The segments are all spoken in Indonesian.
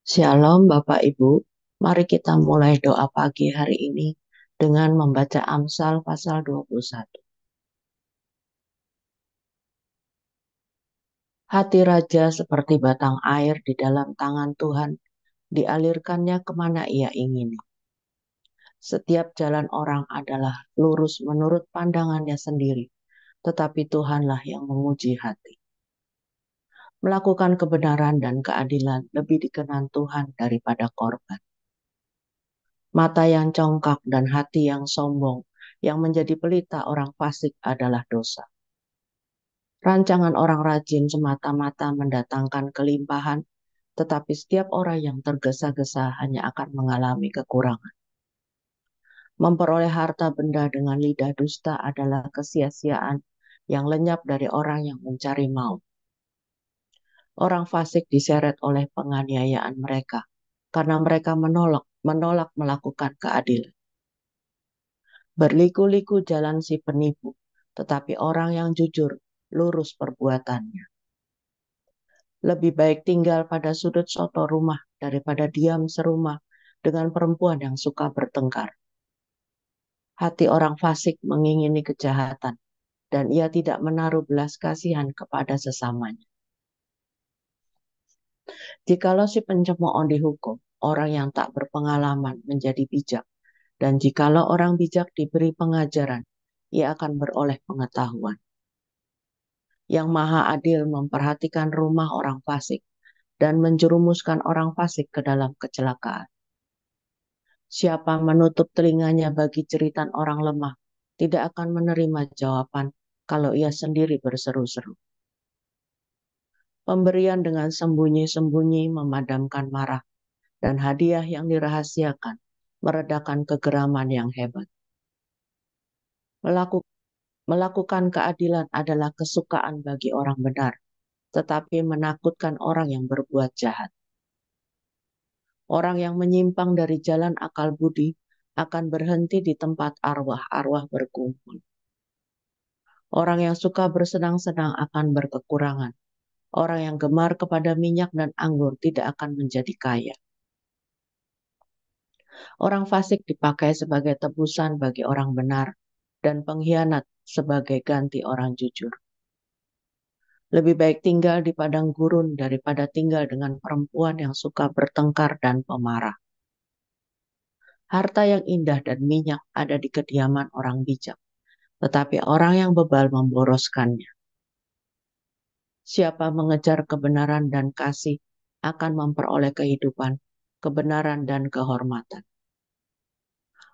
Shalom Bapak Ibu, mari kita mulai doa pagi hari ini dengan membaca Amsal pasal 21. Hati raja seperti batang air di dalam tangan Tuhan, dialirkannya kemana ia ingini. Setiap jalan orang adalah lurus menurut pandangannya sendiri, tetapi Tuhanlah yang menguji hati. Melakukan kebenaran dan keadilan lebih dikenan Tuhan daripada korban. Mata yang congkak dan hati yang sombong, yang menjadi pelita orang fasik adalah dosa. Rancangan orang rajin semata-mata mendatangkan kelimpahan, tetapi setiap orang yang tergesa-gesa hanya akan mengalami kekurangan. Memperoleh harta benda dengan lidah dusta adalah kesia-siaan yang lenyap dari orang yang mencari maut. Orang fasik diseret oleh penganiayaan mereka, karena mereka menolak melakukan keadilan. Berliku-liku jalan si penipu, tetapi orang yang jujur lurus perbuatannya. Lebih baik tinggal pada sudut soto rumah daripada diam serumah dengan perempuan yang suka bertengkar. Hati orang fasik mengingini kejahatan, dan ia tidak menaruh belas kasihan kepada sesamanya. Jikalau si pencemooh dihukum, orang yang tak berpengalaman menjadi bijak, dan jikalau orang bijak diberi pengajaran, ia akan beroleh pengetahuan. Yang Maha Adil memperhatikan rumah orang fasik dan menjerumuskan orang fasik ke dalam kecelakaan. Siapa menutup telinganya bagi jeritan orang lemah, tidak akan menerima jawaban kalau ia sendiri berseru-seru. Pemberian dengan sembunyi-sembunyi memadamkan marah, dan hadiah yang dirahasiakan meredakan kegeraman yang hebat. Melakukan keadilan adalah kesukaan bagi orang benar, tetapi menakutkan orang yang berbuat jahat. Orang yang menyimpang dari jalan akal budi akan berhenti di tempat arwah-arwah berkumpul. Orang yang suka bersenang-senang akan berkekurangan. Orang yang gemar kepada minyak dan anggur tidak akan menjadi kaya. Orang fasik dipakai sebagai tebusan bagi orang benar, dan pengkhianat sebagai ganti orang jujur. Lebih baik tinggal di padang gurun daripada tinggal dengan perempuan yang suka bertengkar dan pemarah. Harta yang indah dan minyak ada di kediaman orang bijak, tetapi orang yang bebal memboroskannya. Siapa mengejar kebenaran dan kasih akan memperoleh kehidupan, kebenaran dan kehormatan.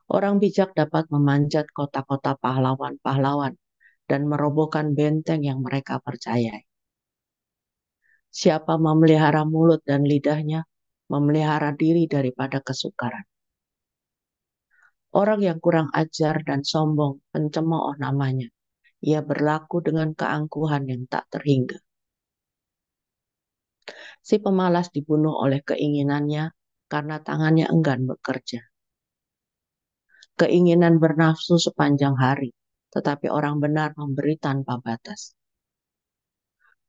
Orang bijak dapat memanjat kota-kota pahlawan-pahlawan dan merobohkan benteng yang mereka percayai. Siapa memelihara mulut dan lidahnya, memelihara diri daripada kesukaran. Orang yang kurang ajar dan sombong, pencemooh namanya. Ia berlaku dengan keangkuhan yang tak terhingga. Si pemalas dibunuh oleh keinginannya karena tangannya enggan bekerja. Keinginan bernafsu sepanjang hari, tetapi orang benar memberi tanpa batas.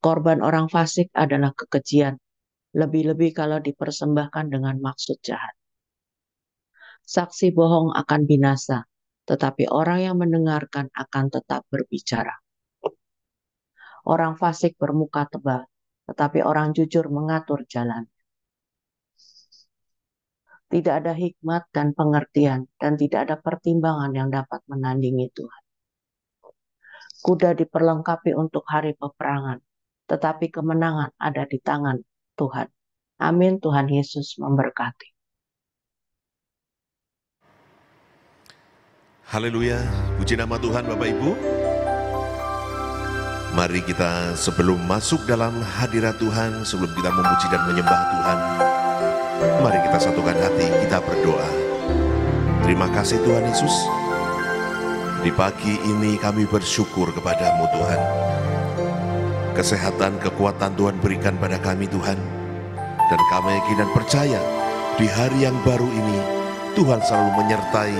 Korban orang fasik adalah kekejian, lebih-lebih kalau dipersembahkan dengan maksud jahat. Saksi bohong akan binasa, tetapi orang yang mendengarkan akan tetap berbicara. Orang fasik bermuka tebal, tetapi orang jujur mengatur jalan. Tidak ada hikmat dan pengertian, dan tidak ada pertimbangan yang dapat menandingi Tuhan. Kuda diperlengkapi untuk hari peperangan, tetapi kemenangan ada di tangan Tuhan. Amin. Tuhan Yesus memberkati. Haleluya, puji nama Tuhan Bapak Ibu. Mari kita sebelum masuk dalam hadirat Tuhan, sebelum kita memuji dan menyembah Tuhan, mari kita satukan hati, kita berdoa. Terima kasih Tuhan Yesus. Di pagi ini kami bersyukur kepadamu Tuhan. Kesehatan, kekuatan Tuhan berikan pada kami Tuhan. Dan kami yakin dan percaya di hari yang baru ini Tuhan selalu menyertai,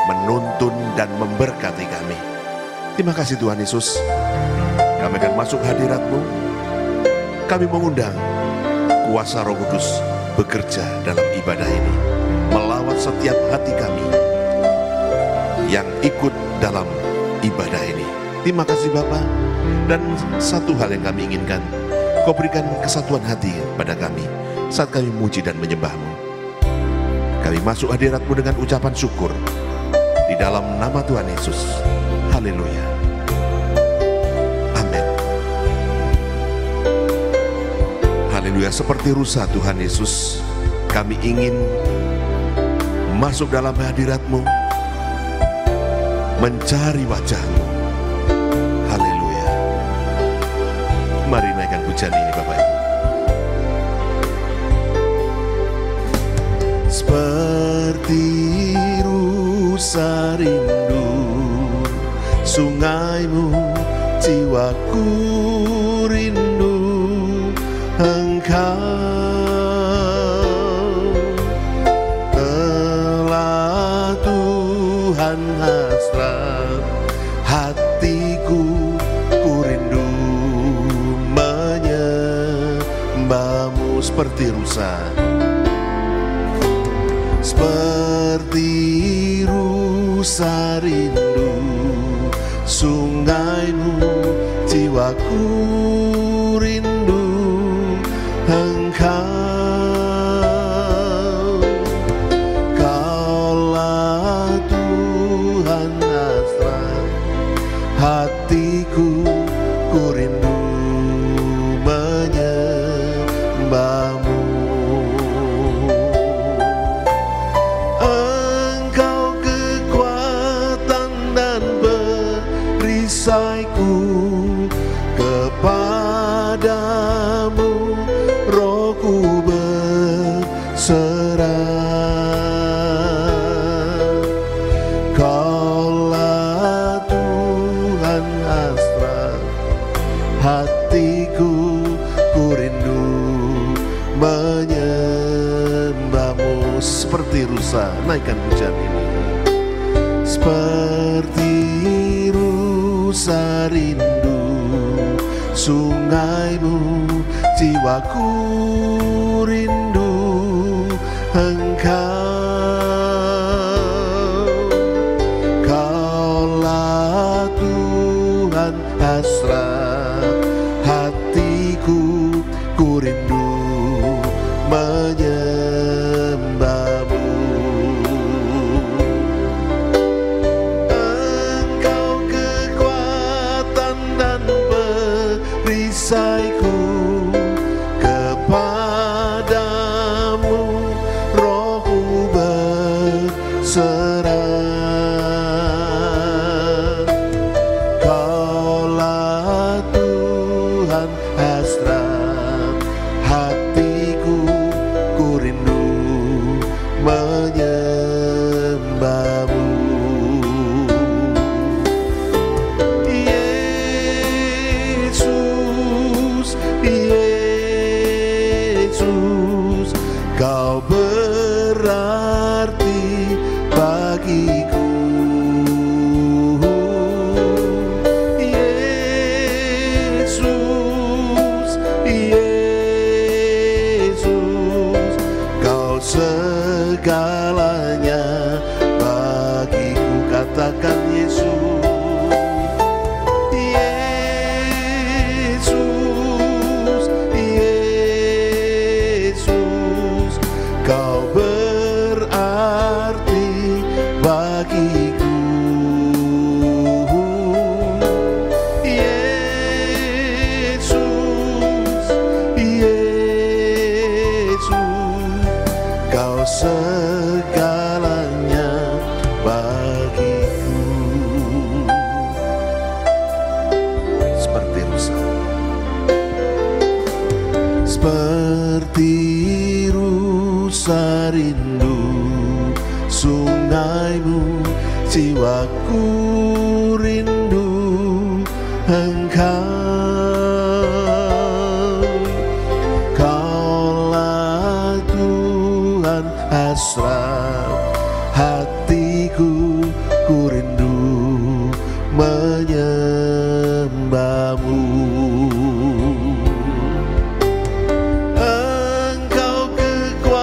menuntun dan memberkati kami. Terima kasih Tuhan Yesus. Kami akan masuk hadirat-Mu. Kami mengundang kuasa Roh Kudus bekerja dalam ibadah ini, melawat setiap hati kami yang ikut dalam ibadah ini. Terima kasih Bapa. Dan satu hal yang kami inginkan, Kau berikan kesatuan hati pada kami saat kami memuji dan menyembah-Mu. Kami masuk hadirat-Mu dengan ucapan syukur di dalam nama Tuhan Yesus. Haleluya. Amin. Haleluya. Seperti rusa Tuhan Yesus, kami ingin masuk dalam hadirat-Mu, mencari wajah-Mu. Haleluya. Mari naikkan pujian ini Bapak Ibu. Seperti rusa rindu sungai-Mu, jiwaku rindu Engkau. Telah Tuhan hasrat hatiku, ku rindu menyembah-Mu. Seperti rusa, seperti rusa rindu sungai-Mu, jiwaku rindu Engkau. Kaulah Tuhan hasrat hatiku, ku rindu menyembah-Mu. Engkau kekuatan dan perisaiku, kepadamu rohku berserah. Kaulah Tuhan hasrat hatiku, ku rindu menyembah-Mu. Seperti rusa, naikkan pujian ini. Seperti rusa rindu sungai-Mu, jiwaku rindu Engkau. Kaulah Tuhan hasrat hatiku, ku rindu menyembah-Mu. Engkau kekuatan dan perisaiku, kepadamu rohku berserah. Kaulah Tuhan hasrat hatiku, ku rindu menyembah-Mu. Yesus, Yesus, Kau berarti bagiku. Yesus, Yesus, Kau segalanya bagiku. Katakan Yesus. Yesus, Yesus, Kau berarti bagiku. Yesus, Yesus, Kau segalanya bagiku. Seperti rusa, seperti rusa rindu sungai-Mu, jiwaku rindu Engkau. Kaulah Tuhan hasrat hatiku, ku rindu menyembah-Mu. Engkau kekuatan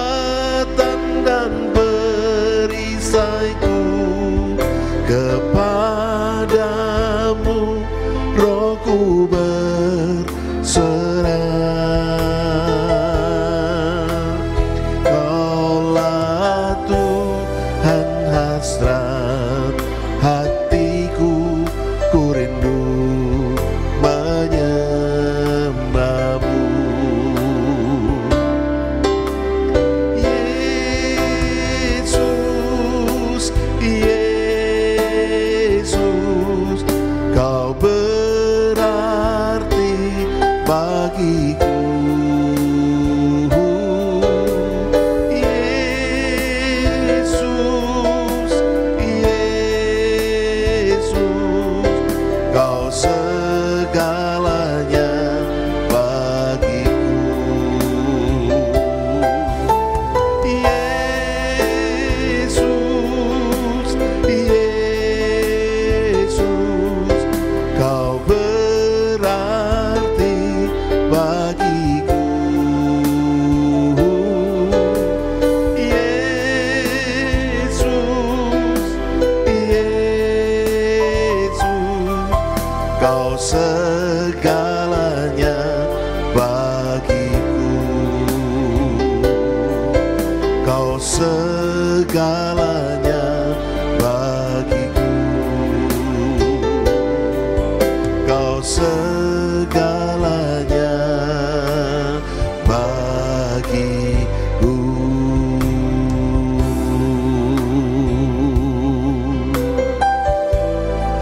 Kau segalanya bagiku, Kau segalanya bagiku, Kau segalanya bagiku.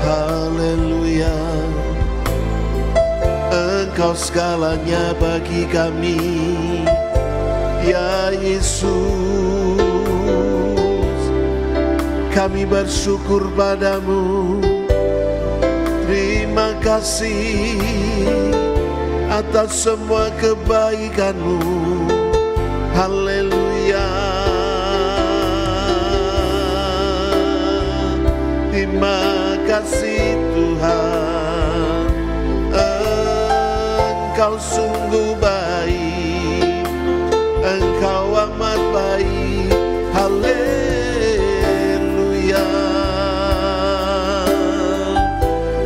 Haleluya, Engkau segalanya bagi kami, ya Yesus. Kami bersyukur padamu, terima kasih atas semua kebaikan-Mu. Haleluya, terima kasih Tuhan, Engkau sungguh baik, Engkau amat baik. Haleluya,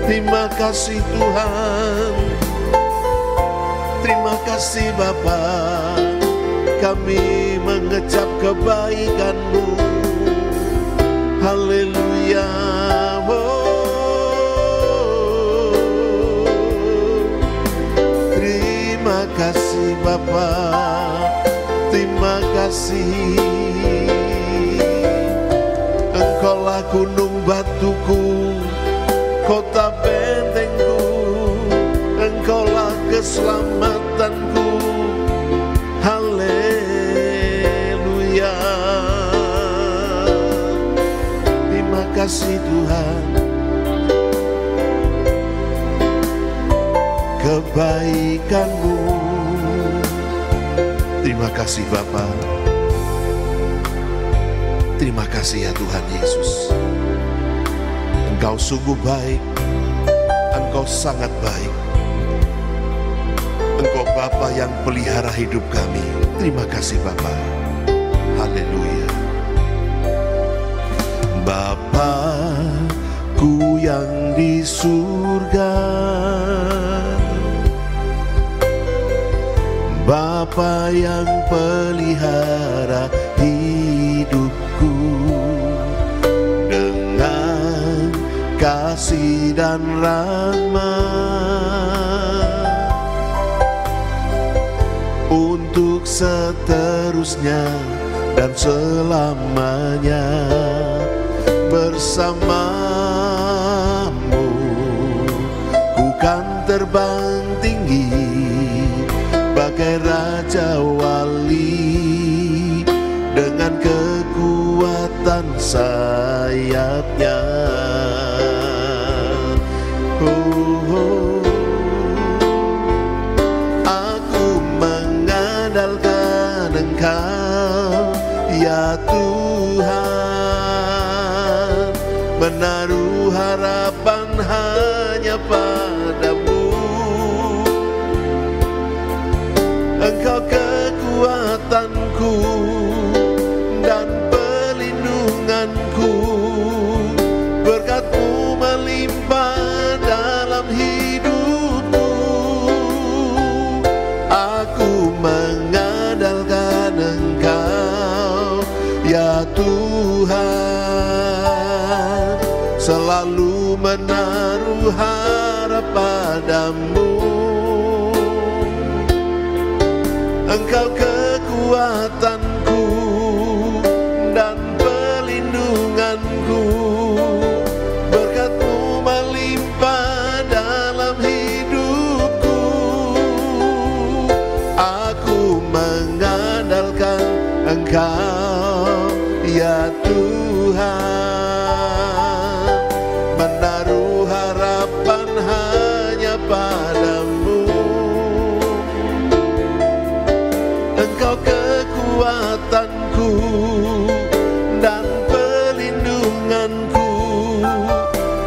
terima kasih Tuhan, terima kasih Bapa. Kami mengecap kebaikan-Mu. Haleluya, terima kasih Bapa, terima kasih. Engkaulah gunung batuku, kota bentengku, Engkaulah keselamatanku. Haleluya, terima kasih Tuhan, kebaikan-Mu. Terima kasih Bapa, terima kasih ya Tuhan Yesus. Engkau sungguh baik, Engkau sangat baik. Engkau Bapa yang pelihara hidup kami. Terima kasih Bapa. Haleluya. Bapa-Ku yang di surga, Bapa yang pelihara hidupku dengan kasih dan rahmat, untuk seterusnya dan selamanya bersamamu. Ku kan terbang tinggi bagai Raja Wali, dengan kekuatan sayapnya. Aku mengandalkan Engkau, ya Tuhan, menaruh harapan hanya padamu. Engkau kekuatanku dan pelindunganku, berkat-Mu melimpah dalam hidupku. Aku mengandalkan Engkau, ya Tuhan, selalu menaruh harap padamu. Engkau kekuatanku dan pelindunganku, berkat-Mu melimpah dalam hidupku. Aku mengandalkan Engkau, ya Tuhan, menaruh harapan hanya padamu. Engkau kekuatanku dan pelindunganku,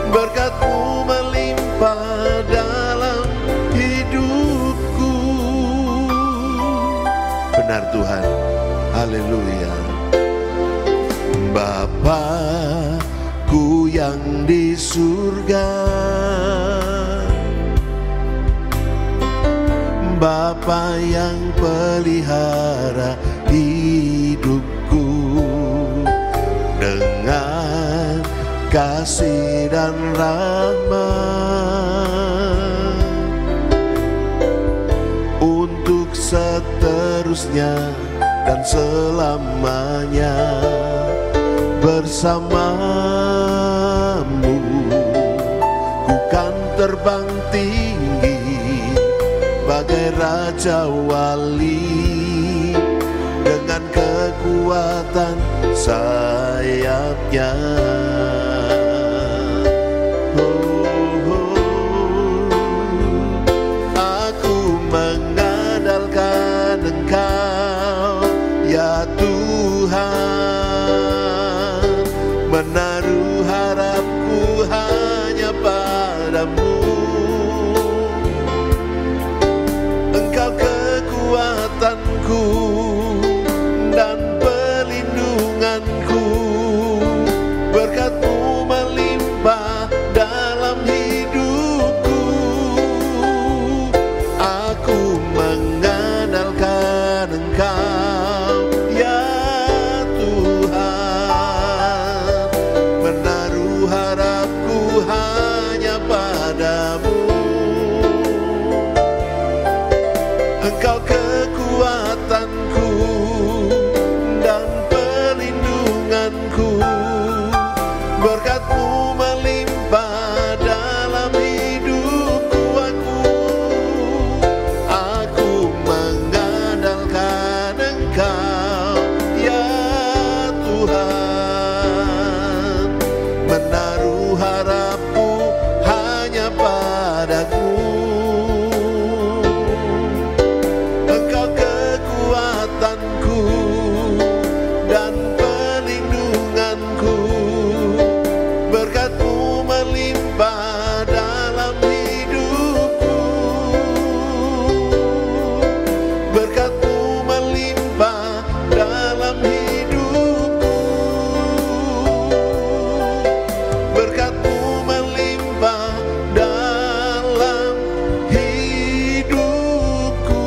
berkat-Mu melimpah dalam hidupku. Benar Tuhan, haleluya. Bapa-Ku yang di surga, Bapa yang pelihara hidupku dengan kasih dan rahmat untuk seterusnya dan selamanya bersamamu. Ku kan terbang tinggi bagai raja wali dengan kekuatan sayapnya. Aku mengandalkan Engkau ya Tuhan, menaruh harapku hanya padamu. Engkau kekuatanku dan pelindunganku, berkat-Mu melimpah dalam hidupku. Aku mengandalkan Engkau ya Tuhan, menaruh harapku hanya padamu. Engkau kekuatanku dan pelindunganku, berkat-Mu melimpah dalam hidupku. Aku mengandalkan Engkau ya Tuhan, menaruh harapku hanya padamu. Engkau kekuatanku dan pelindunganku, berkat-Mu melimpah dalam hidupku. Berkat-Mu melimpah dalam hidupku. Berkat-Mu melimpah dalam hidupku.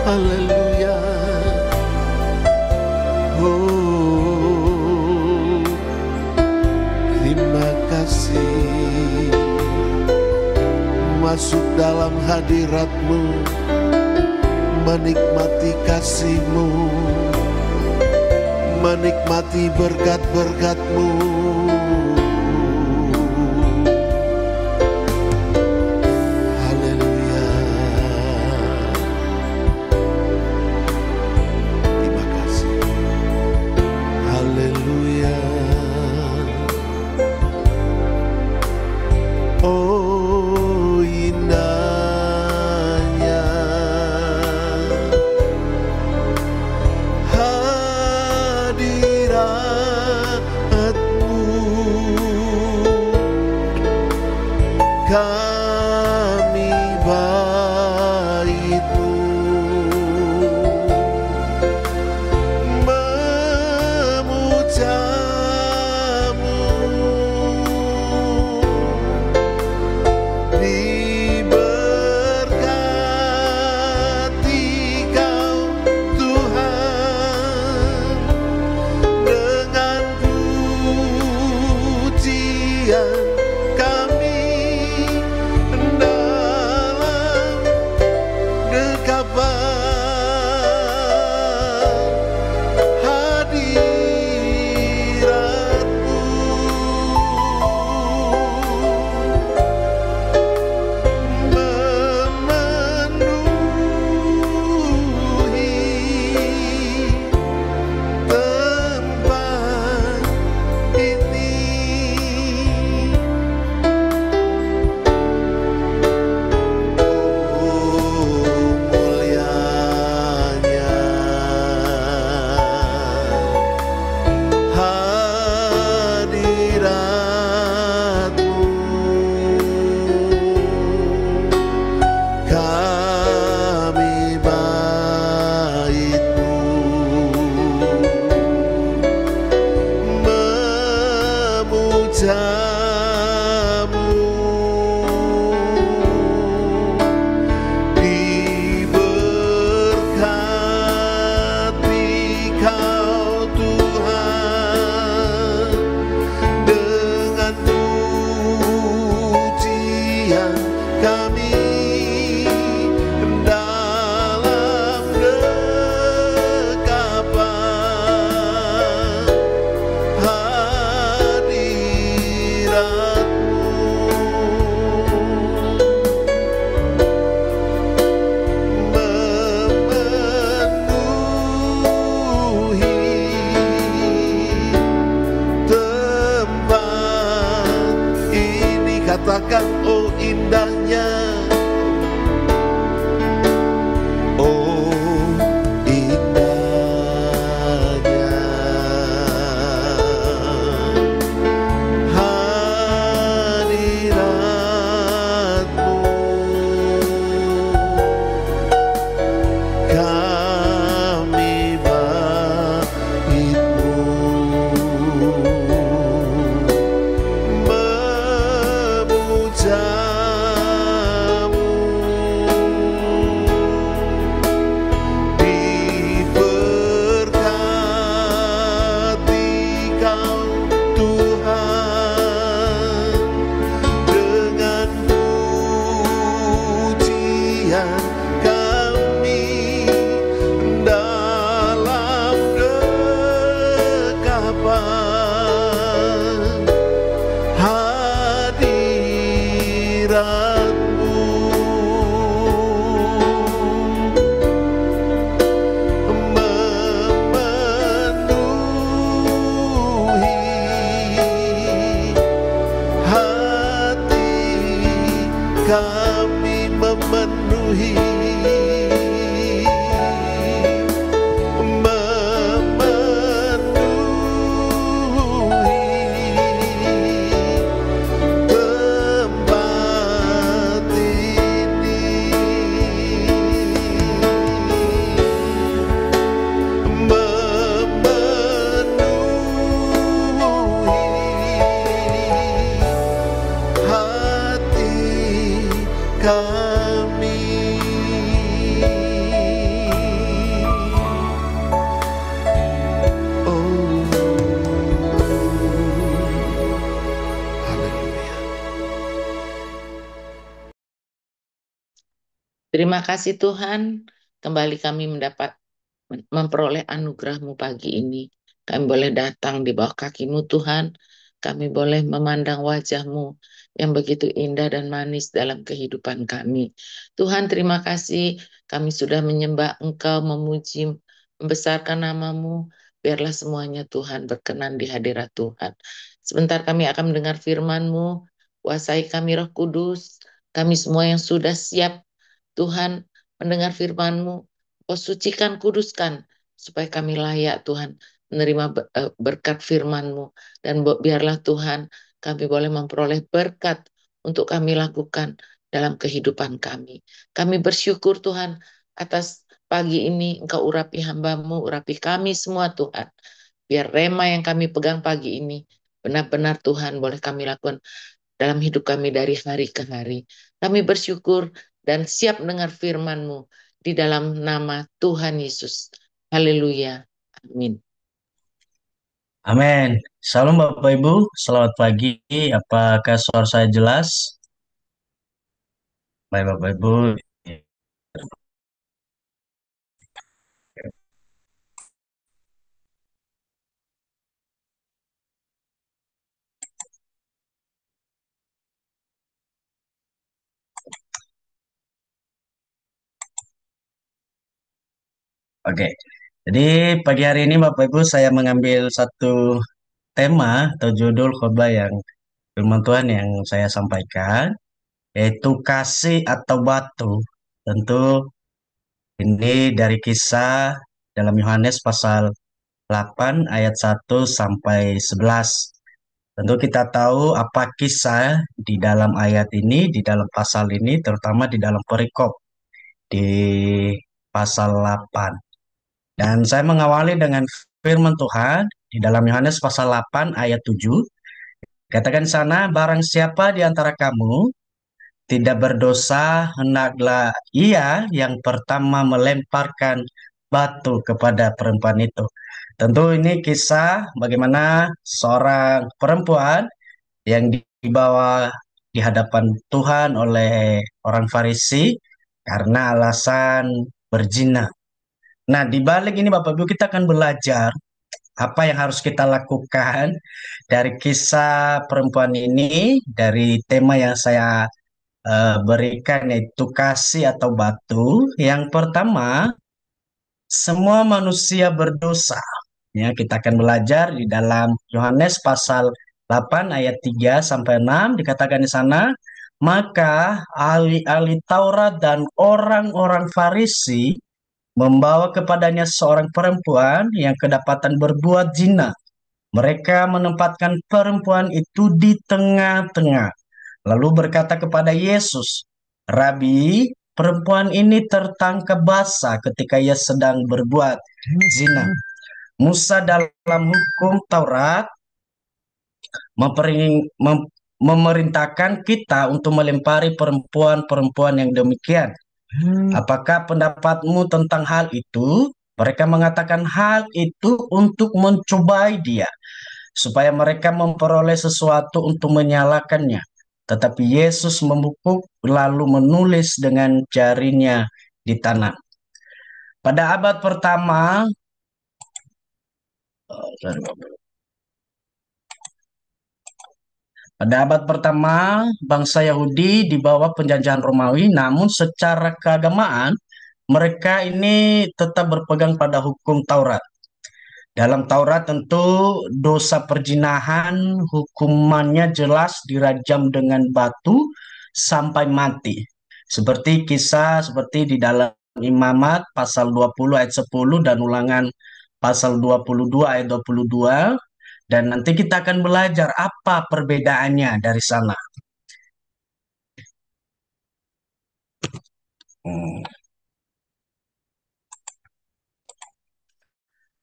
Haleluya. Oh, terima kasih. Masuk dalam hadirat-Mu, menikmati kasih-Mu, menikmati berkat-berkat-Mu. Haleluya. Terima kasih. Haleluya. Oh, indahnya hadirat-Mu, kami bait-Mu, memuja-Mu, diberkati Kau Tuhan dengan pujian kami dalam dekapan hadirat-Mu. Memenuhi tempat ini. Oh, mulianya hadirat-Mu, kami bait-Mu, memuja katakan oh indahnya, oh indahnya hadiratmu. Kami bangkitmu memujamu, diberkati Kau Tuhan dengan pujian kami dalam dekapan hadiratmu. Memenuhi hati kami, memenuhi tempat ini, memenuhi hati kami. Oh, haleluya. Terima kasih Tuhan, kembali kami memperoleh anugerah-Mu pagi ini. Kami boleh datang di bawah kaki-Mu Tuhan, kami boleh memandang wajah-Mu yang begitu indah dan manis dalam kehidupan kami. Tuhan, terima kasih kami sudah menyembah Engkau, memuji, membesarkan nama-Mu. Biarlah semuanya Tuhan berkenan di hadirat Tuhan. Sebentar kami akan mendengar firman-Mu, kuasai kami Roh Kudus, kami semua yang sudah siap Tuhan mendengar firman-Mu, Kau sucikan, kuduskan, supaya kami layak Tuhan menerima berkat firman-Mu. Dan biarlah Tuhan kami boleh memperoleh berkat untuk kami lakukan dalam kehidupan kami. Kami bersyukur Tuhan atas pagi ini Engkau urapi hamba-Mu, urapi kami semua Tuhan. Biar rema yang kami pegang pagi ini benar-benar Tuhan boleh kami lakukan dalam hidup kami dari hari ke hari. Kami bersyukur dan siap mendengar firman-Mu di dalam nama Tuhan Yesus. Haleluya. Amin. Amin. Salam Bapak Ibu, selamat pagi. Apakah suara saya jelas? Baik Bapak Ibu. Oke. Jadi pagi hari ini Bapak Ibu saya mengambil satu tema atau judul khotbah yang firman Tuhan yang saya sampaikan, yaitu kasih atau batu. Tentu ini dari kisah dalam Yohanes pasal 8 ayat 1 sampai 11. Tentu kita tahu apa kisah di dalam ayat ini, di dalam pasal ini, terutama di dalam perikop di pasal 8. Dan saya mengawali dengan firman Tuhan di dalam Yohanes pasal 8 ayat 7. Katakan sana, barang siapa di antara kamu tidak berdosa, hendaklah ia yang pertama melemparkan batu kepada perempuan itu. Tentu ini kisah bagaimana seorang perempuan yang dibawa di hadapan Tuhan oleh orang Farisi karena alasan berzina. Nah, di balik ini Bapak Ibu kita akan belajar apa yang harus kita lakukan dari kisah perempuan ini, dari tema yang saya berikan yaitu kasih atau batu. Yang pertama, semua manusia berdosa. Ya, kita akan belajar di dalam Yohanes pasal 8 ayat 3 sampai 6 dikatakan di sana, maka ahli-ahli Taurat dan orang-orang Farisi membawa kepadanya seorang perempuan yang kedapatan berbuat zina. Mereka menempatkan perempuan itu di tengah-tengah, lalu berkata kepada Yesus, Rabi, perempuan ini tertangkap basah ketika ia sedang berbuat zina. Musa dalam hukum Taurat memerintahkan kita untuk melempari perempuan-perempuan yang demikian. Apakah pendapatmu tentang hal itu? Mereka mengatakan hal itu untuk mencobai dia, supaya mereka memperoleh sesuatu untuk menyalahkannya. Tetapi Yesus membungkuk lalu menulis dengan jarinya di tanah. Pada abad pertama, bangsa Yahudi di bawah penjajahan Romawi, namun secara keagamaan mereka ini tetap berpegang pada hukum Taurat. Dalam Taurat tentu dosa perzinahan hukumannya jelas dirajam dengan batu sampai mati. Seperti di dalam Imamat pasal 20 ayat 10 dan Ulangan pasal 22 ayat 22. Dan nanti kita akan belajar apa perbedaannya dari sana.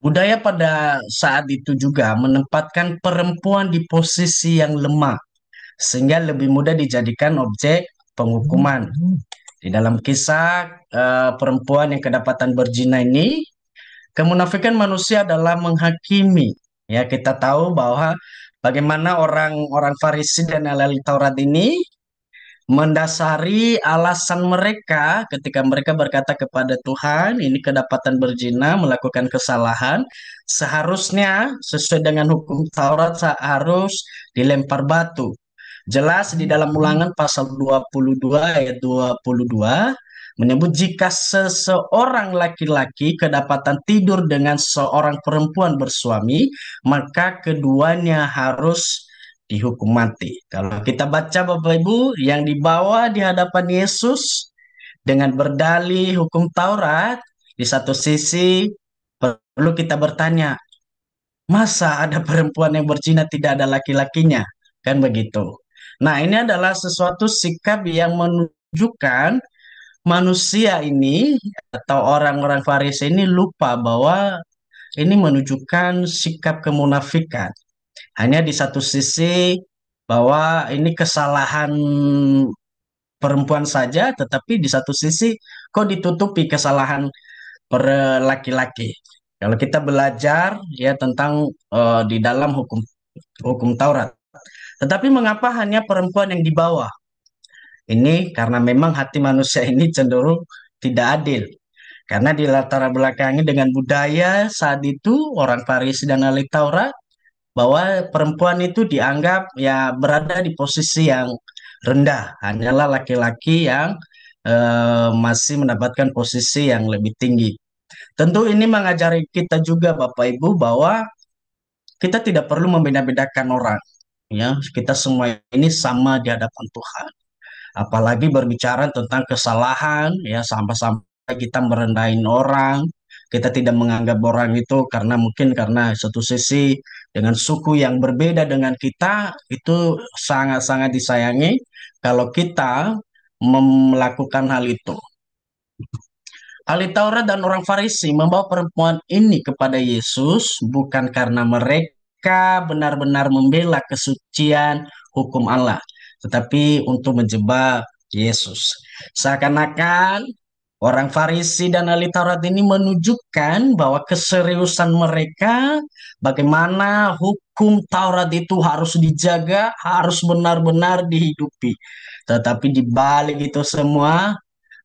Budaya pada saat itu juga menempatkan perempuan di posisi yang lemah, sehingga lebih mudah dijadikan objek penghukuman. Di dalam kisah perempuan yang kedapatan berzina ini, kemunafikan manusia adalah menghakimi. Ya, kita tahu bahwa bagaimana orang-orang Farisi dan ahli Taurat ini mendasari alasan mereka ketika mereka berkata kepada Tuhan, ini kedapatan berzina, melakukan kesalahan, seharusnya sesuai dengan hukum Taurat harus dilempar batu. Jelas di dalam Ulangan pasal 22 ayat 22 menyebut jika seseorang laki-laki kedapatan tidur dengan seorang perempuan bersuami, maka keduanya harus dihukum mati. Kalau kita baca Bapak Ibu yang dibawa di hadapan Yesus dengan berdalih hukum Taurat, di satu sisi perlu kita bertanya, masa ada perempuan yang berzina tidak ada laki-lakinya? Kan begitu. Nah, ini adalah sesuatu sikap yang menunjukkan manusia ini atau orang-orang Farisi ini lupa bahwa ini menunjukkan sikap kemunafikan. Hanya di satu sisi bahwa ini kesalahan perempuan saja, tetapi di satu sisi kok ditutupi kesalahan per laki-laki. Kalau kita belajar ya tentang di dalam hukum hukum Taurat. Tetapi mengapa hanya perempuan yang dibawa? Ini karena memang hati manusia ini cenderung tidak adil. Karena di latar belakangnya dengan budaya saat itu orang Farisi dan ahli Taurat bahwa perempuan itu dianggap ya berada di posisi yang rendah, hanyalah laki-laki yang masih mendapatkan posisi yang lebih tinggi. Tentu ini mengajari kita juga Bapak Ibu bahwa kita tidak perlu membeda-bedakan orang, ya kita semua ini sama di hadapan Tuhan. Apalagi berbicara tentang kesalahan, ya sampai-sampai kita merendahin orang, kita tidak menganggap orang itu karena mungkin karena satu sisi dengan suku yang berbeda dengan kita itu sangat-sangat disayangi kalau kita melakukan hal itu. Ahli Taurat dan orang Farisi membawa perempuan ini kepada Yesus bukan karena mereka benar-benar membela kesucian hukum Allah, tetapi untuk menjebak Yesus. Seakan-akan orang Farisi dan ahli Taurat ini menunjukkan bahwa keseriusan mereka bagaimana hukum Taurat itu harus dijaga, harus benar-benar dihidupi. Tetapi di balik itu semua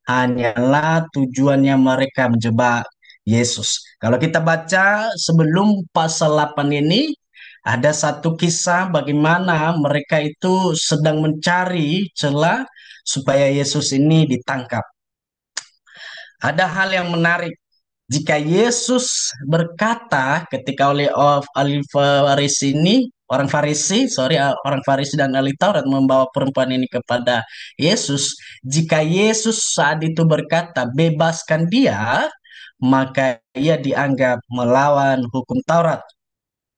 hanyalah tujuannya mereka menjebak Yesus. Kalau kita baca sebelum pasal 8 ini, ada satu kisah bagaimana mereka itu sedang mencari celah supaya Yesus ini ditangkap. Ada hal yang menarik. Jika Yesus berkata ketika oleh Farisi ini, orang Farisi dan ahli Taurat membawa perempuan ini kepada Yesus. Jika Yesus saat itu berkata, bebaskan dia, maka ia dianggap melawan hukum Taurat.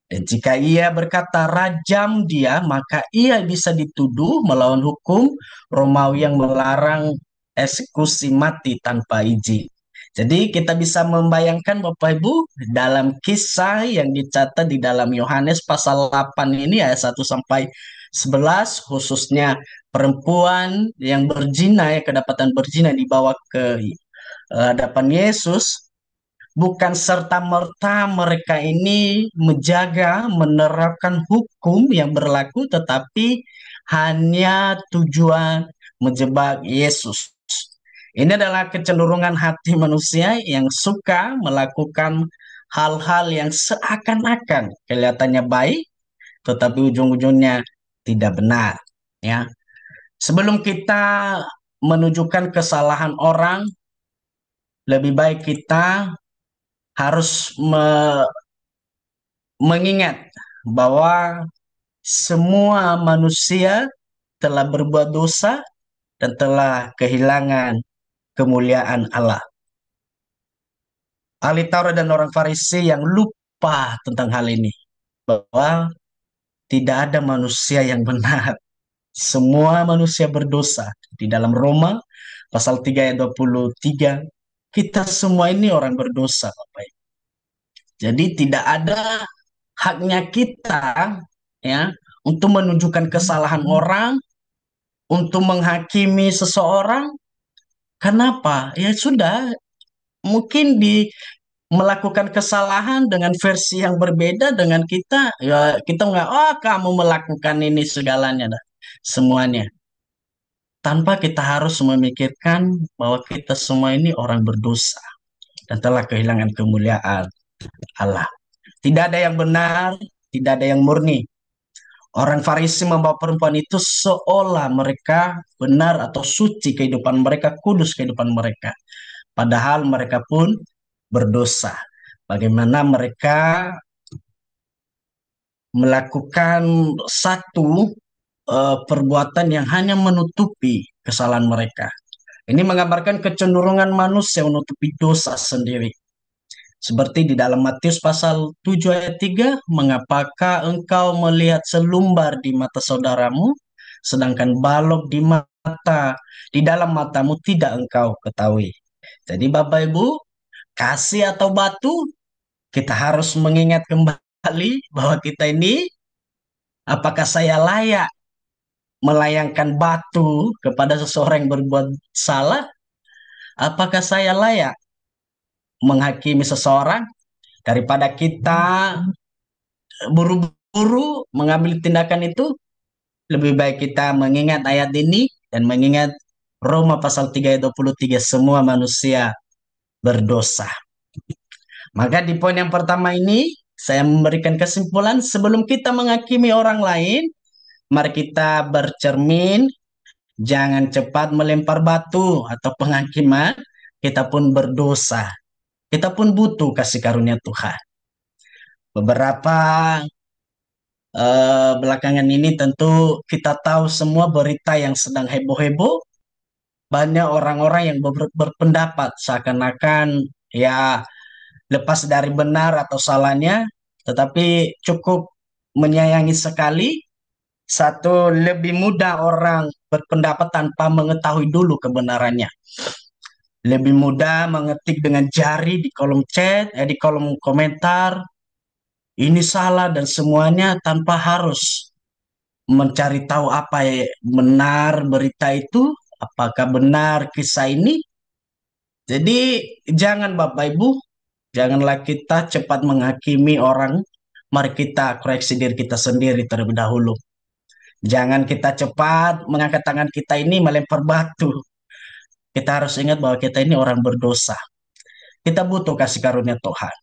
Dan jika ia berkata rajam dia, maka ia bisa dituduh melawan hukum Romawi yang melarang eksekusi mati tanpa izin. Jadi kita bisa membayangkan Bapak Ibu dalam kisah yang dicatat di dalam Yohanes pasal 8 ini ayat 1 sampai 11 khususnya perempuan yang berzina ya kedapatan berzina dibawa ke hadapan Yesus bukan serta-merta mereka ini menjaga, menerapkan hukum yang berlaku, tetapi hanya tujuan menjebak Yesus. Ini adalah kecenderungan hati manusia yang suka melakukan hal-hal yang seakan-akan kelihatannya baik, tetapi ujung-ujungnya tidak benar. Ya, sebelum kita menunjukkan kesalahan orang, lebih baik kita harus mengingat bahwa semua manusia telah berbuat dosa dan telah kehilangan kemuliaan Allah. Ahli Taurat dan orang Farisi yang lupa tentang hal ini, bahwa tidak ada manusia yang benar. Semua manusia berdosa. Di dalam Roma pasal 3 ayat 23, kita semua ini orang berdosa, Bapak Ibu. Jadi tidak ada haknya kita ya untuk menunjukkan kesalahan orang, untuk menghakimi seseorang. Kenapa? Ya sudah, mungkin di melakukan kesalahan dengan versi yang berbeda dengan kita, ya kita nggak, oh kamu melakukan ini segalanya dah, semuanya. Tanpa kita harus memikirkan bahwa kita semua ini orang berdosa dan telah kehilangan kemuliaan Allah. Tidak ada yang benar, tidak ada yang murni. Orang Farisi membawa perempuan itu seolah mereka benar atau suci kehidupan mereka, kudus kehidupan mereka. Padahal mereka pun berdosa. Bagaimana mereka melakukan satu perbuatan yang hanya menutupi kesalahan mereka. Ini menggambarkan kecenderungan manusia menutupi dosa sendiri. Seperti di dalam Matius pasal 7 ayat 3, mengapakah engkau melihat selumbar di mata saudaramu, sedangkan balok di dalam matamu tidak engkau ketahui. Jadi Bapak Ibu, kasih atau batu, kita harus mengingat kembali bahwa kita ini, apakah saya layak melayangkan batu kepada seseorang yang berbuat salah? Apakah saya layak menghakimi seseorang? Daripada kita buru-buru mengambil tindakan itu, lebih baik kita mengingat ayat ini dan mengingat Roma pasal 3 ayat 23, semua manusia berdosa. Maka di poin yang pertama ini, saya memberikan kesimpulan sebelum kita menghakimi orang lain, mari kita bercermin, jangan cepat melempar batu atau penghakiman, kita pun berdosa. Kita pun butuh kasih karunia Tuhan. Beberapa belakangan ini tentu kita tahu semua berita yang sedang heboh-heboh. Banyak orang-orang yang berpendapat seakan-akan ya lepas dari benar atau salahnya, tetapi cukup menyayangi sekali. Satu, lebih mudah orang berpendapat tanpa mengetahui dulu kebenarannya. Lebih mudah mengetik dengan jari di kolom chat, di kolom komentar, ini salah dan semuanya tanpa harus mencari tahu apa benar berita itu, apakah benar kisah ini. Jadi jangan Bapak Ibu, janganlah kita cepat menghakimi orang. Mari kita koreksi diri kita sendiri terlebih dahulu. Jangan kita cepat mengangkat tangan kita ini melempar batu. Kita harus ingat bahwa kita ini orang berdosa. Kita butuh kasih karunia Tuhan.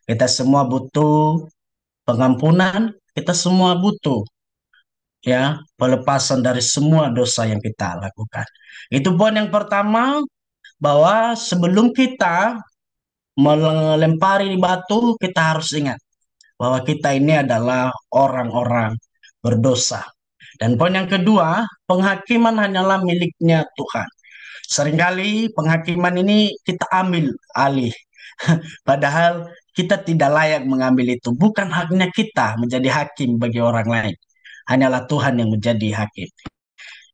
Kita semua butuh pengampunan. Kita semua butuh ya pelepasan dari semua dosa yang kita lakukan. Itu poin yang pertama, bahwa sebelum kita melempari batu, kita harus ingat bahwa kita ini adalah orang-orang berdosa. Dan poin yang kedua, penghakiman hanyalah miliknya Tuhan. Seringkali penghakiman ini kita ambil alih, padahal kita tidak layak mengambil itu. Bukan haknya kita menjadi hakim bagi orang lain. Hanyalah Tuhan yang menjadi hakim.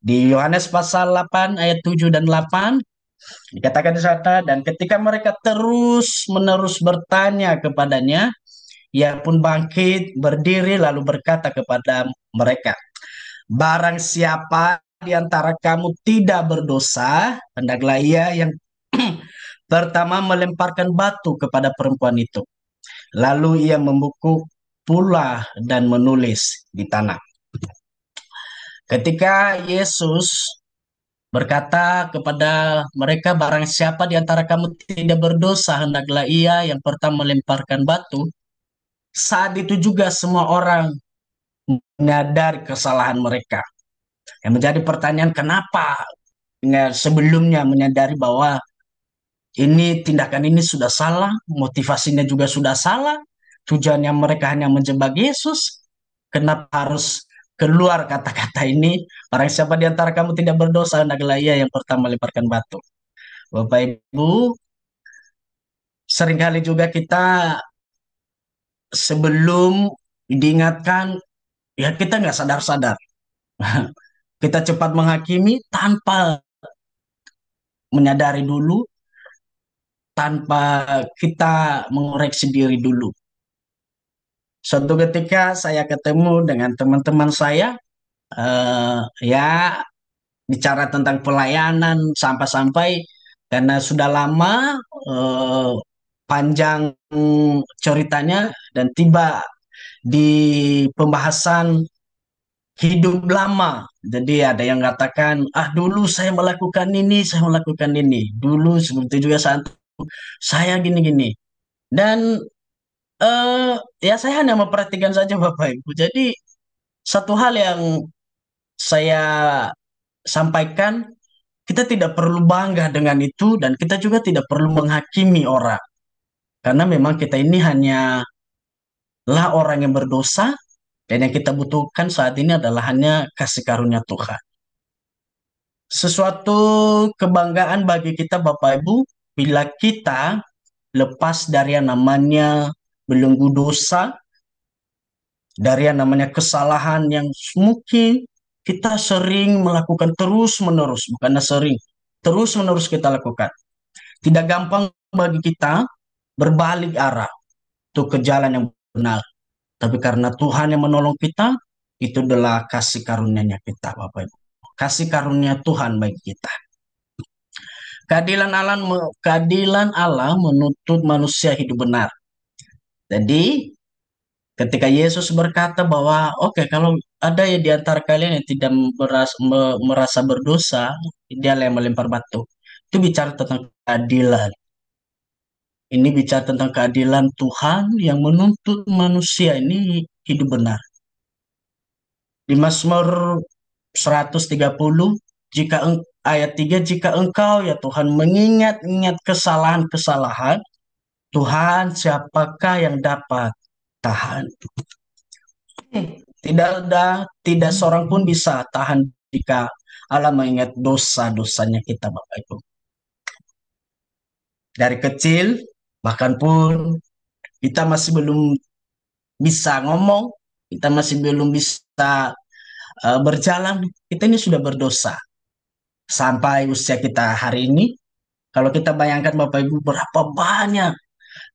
Di Yohanes pasal 8 ayat 7 dan 8 dikatakan di sana, dan ketika mereka terus-menerus bertanya kepadanya, ia pun bangkit, berdiri, lalu berkata kepada mereka, barang siapa di antara kamu tidak berdosa, hendaklah ia yang pertama melemparkan batu kepada perempuan itu. Lalu ia membungkuk pula dan menulis di tanah. Ketika Yesus berkata kepada mereka, barang siapa di antara kamu tidak berdosa, hendaklah ia yang pertama melemparkan batu. Saat itu juga semua orang menyadari kesalahan mereka. Yang menjadi pertanyaan, kenapa sebelumnya menyadari bahwa tindakan ini sudah salah, motivasinya juga sudah salah, tujuannya mereka hanya menjebak Yesus. Kenapa harus keluar kata-kata ini? Barang siapa di antara kamu tidak berdosa, hendaklah ia yang pertama melemparkan batu. Bapak Ibu, seringkali juga kita sebelum diingatkan, ya kita nggak sadar-sadar. Kita cepat menghakimi tanpa menyadari dulu, tanpa kita mengoreksi diri dulu. Suatu ketika saya ketemu dengan teman-teman saya, ya bicara tentang pelayanan sampai-sampai karena sudah lama, eh, panjang ceritanya, dan tiba di pembahasan hidup lama. Jadi ada yang katakan, dulu saya melakukan ini, saya melakukan ini. Dulu seperti juga saat saya gini-gini. Dan eh, ya saya hanya memperhatikan saja Bapak Ibu. Jadi satu hal yang saya sampaikan, kita tidak perlu bangga dengan itu dan kita juga tidak perlu menghakimi orang. Karena memang kita ini hanyalah orang yang berdosa dan yang kita butuhkan saat ini adalah hanya kasih karunia Tuhan. Sesuatu kebanggaan bagi kita Bapak Ibu bila kita lepas dari yang namanya belenggu dosa, dari yang namanya kesalahan yang mungkin kita sering melakukan terus-menerus, bukannya sering, terus-menerus kita lakukan. Tidak gampang bagi kita berbalik arah untuk ke jalan yang benar. Tapi karena Tuhan yang menolong kita, itu adalah kasih karunia-Nya kita, Bapak Ibu. Kasih karunia Tuhan bagi kita. Keadilan Allah menuntut manusia hidup benar. Jadi, ketika Yesus berkata bahwa, oke, kalau ada ya di antara kalian yang tidak merasa berdosa, dia yang melempar batu. Itu bicara tentang keadilan. Ini bicara tentang keadilan Tuhan yang menuntut manusia ini hidup benar. Di Mazmur 130, ayat 3, jika engkau ya Tuhan mengingat-ingat kesalahan-kesalahan, Tuhan siapakah yang dapat tahan? Tidak seorang pun bisa tahan jika Allah mengingat dosa-dosanya kita, Bapak Ibu. Dari kecil, bahkan pun kita masih belum bisa ngomong, kita masih belum bisa berjalan, kita ini sudah berdosa. Sampai usia kita hari ini, kalau kita bayangkan Bapak Ibu berapa banyak,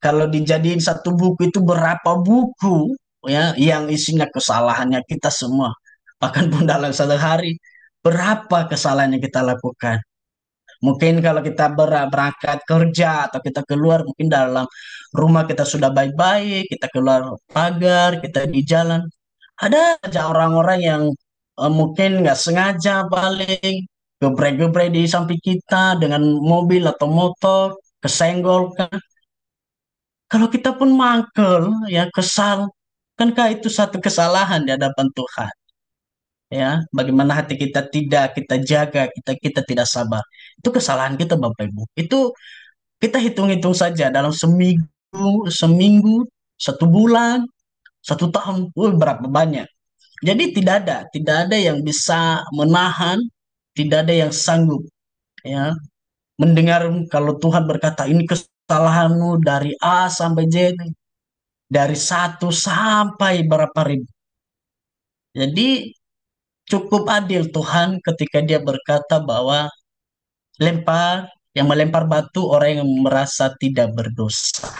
kalau dijadiin satu buku itu berapa buku ya yang isinya kesalahannya kita semua. Bahkan pun dalam satu hari, berapa kesalahan yang kita lakukan. Mungkin kalau kita berangkat kerja atau kita keluar, mungkin dalam rumah kita sudah baik-baik, kita keluar pagar, kita di jalan. Ada aja orang-orang yang mungkin nggak sengaja paling gebrek-gebrek di samping kita dengan mobil atau motor, kesenggol kan. Kalau kita pun mangkel, ya kesal, kankah itu satu kesalahan di hadapan Tuhan? Ya, bagaimana hati kita tidak kita jaga, kita tidak sabar. Itu kesalahan kita Bapak Ibu. Itu kita hitung-hitung saja dalam seminggu, 1 bulan, 1 tahun, berapa banyak. Jadi tidak ada yang bisa menahan, tidak ada yang sanggup ya mendengar kalau Tuhan berkata ini kesalahanmu dari A sampai Z, dari 1 sampai berapa ribu. Jadi cukup adil Tuhan ketika Dia berkata bahwa yang melempar batu orang yang merasa tidak berdosa.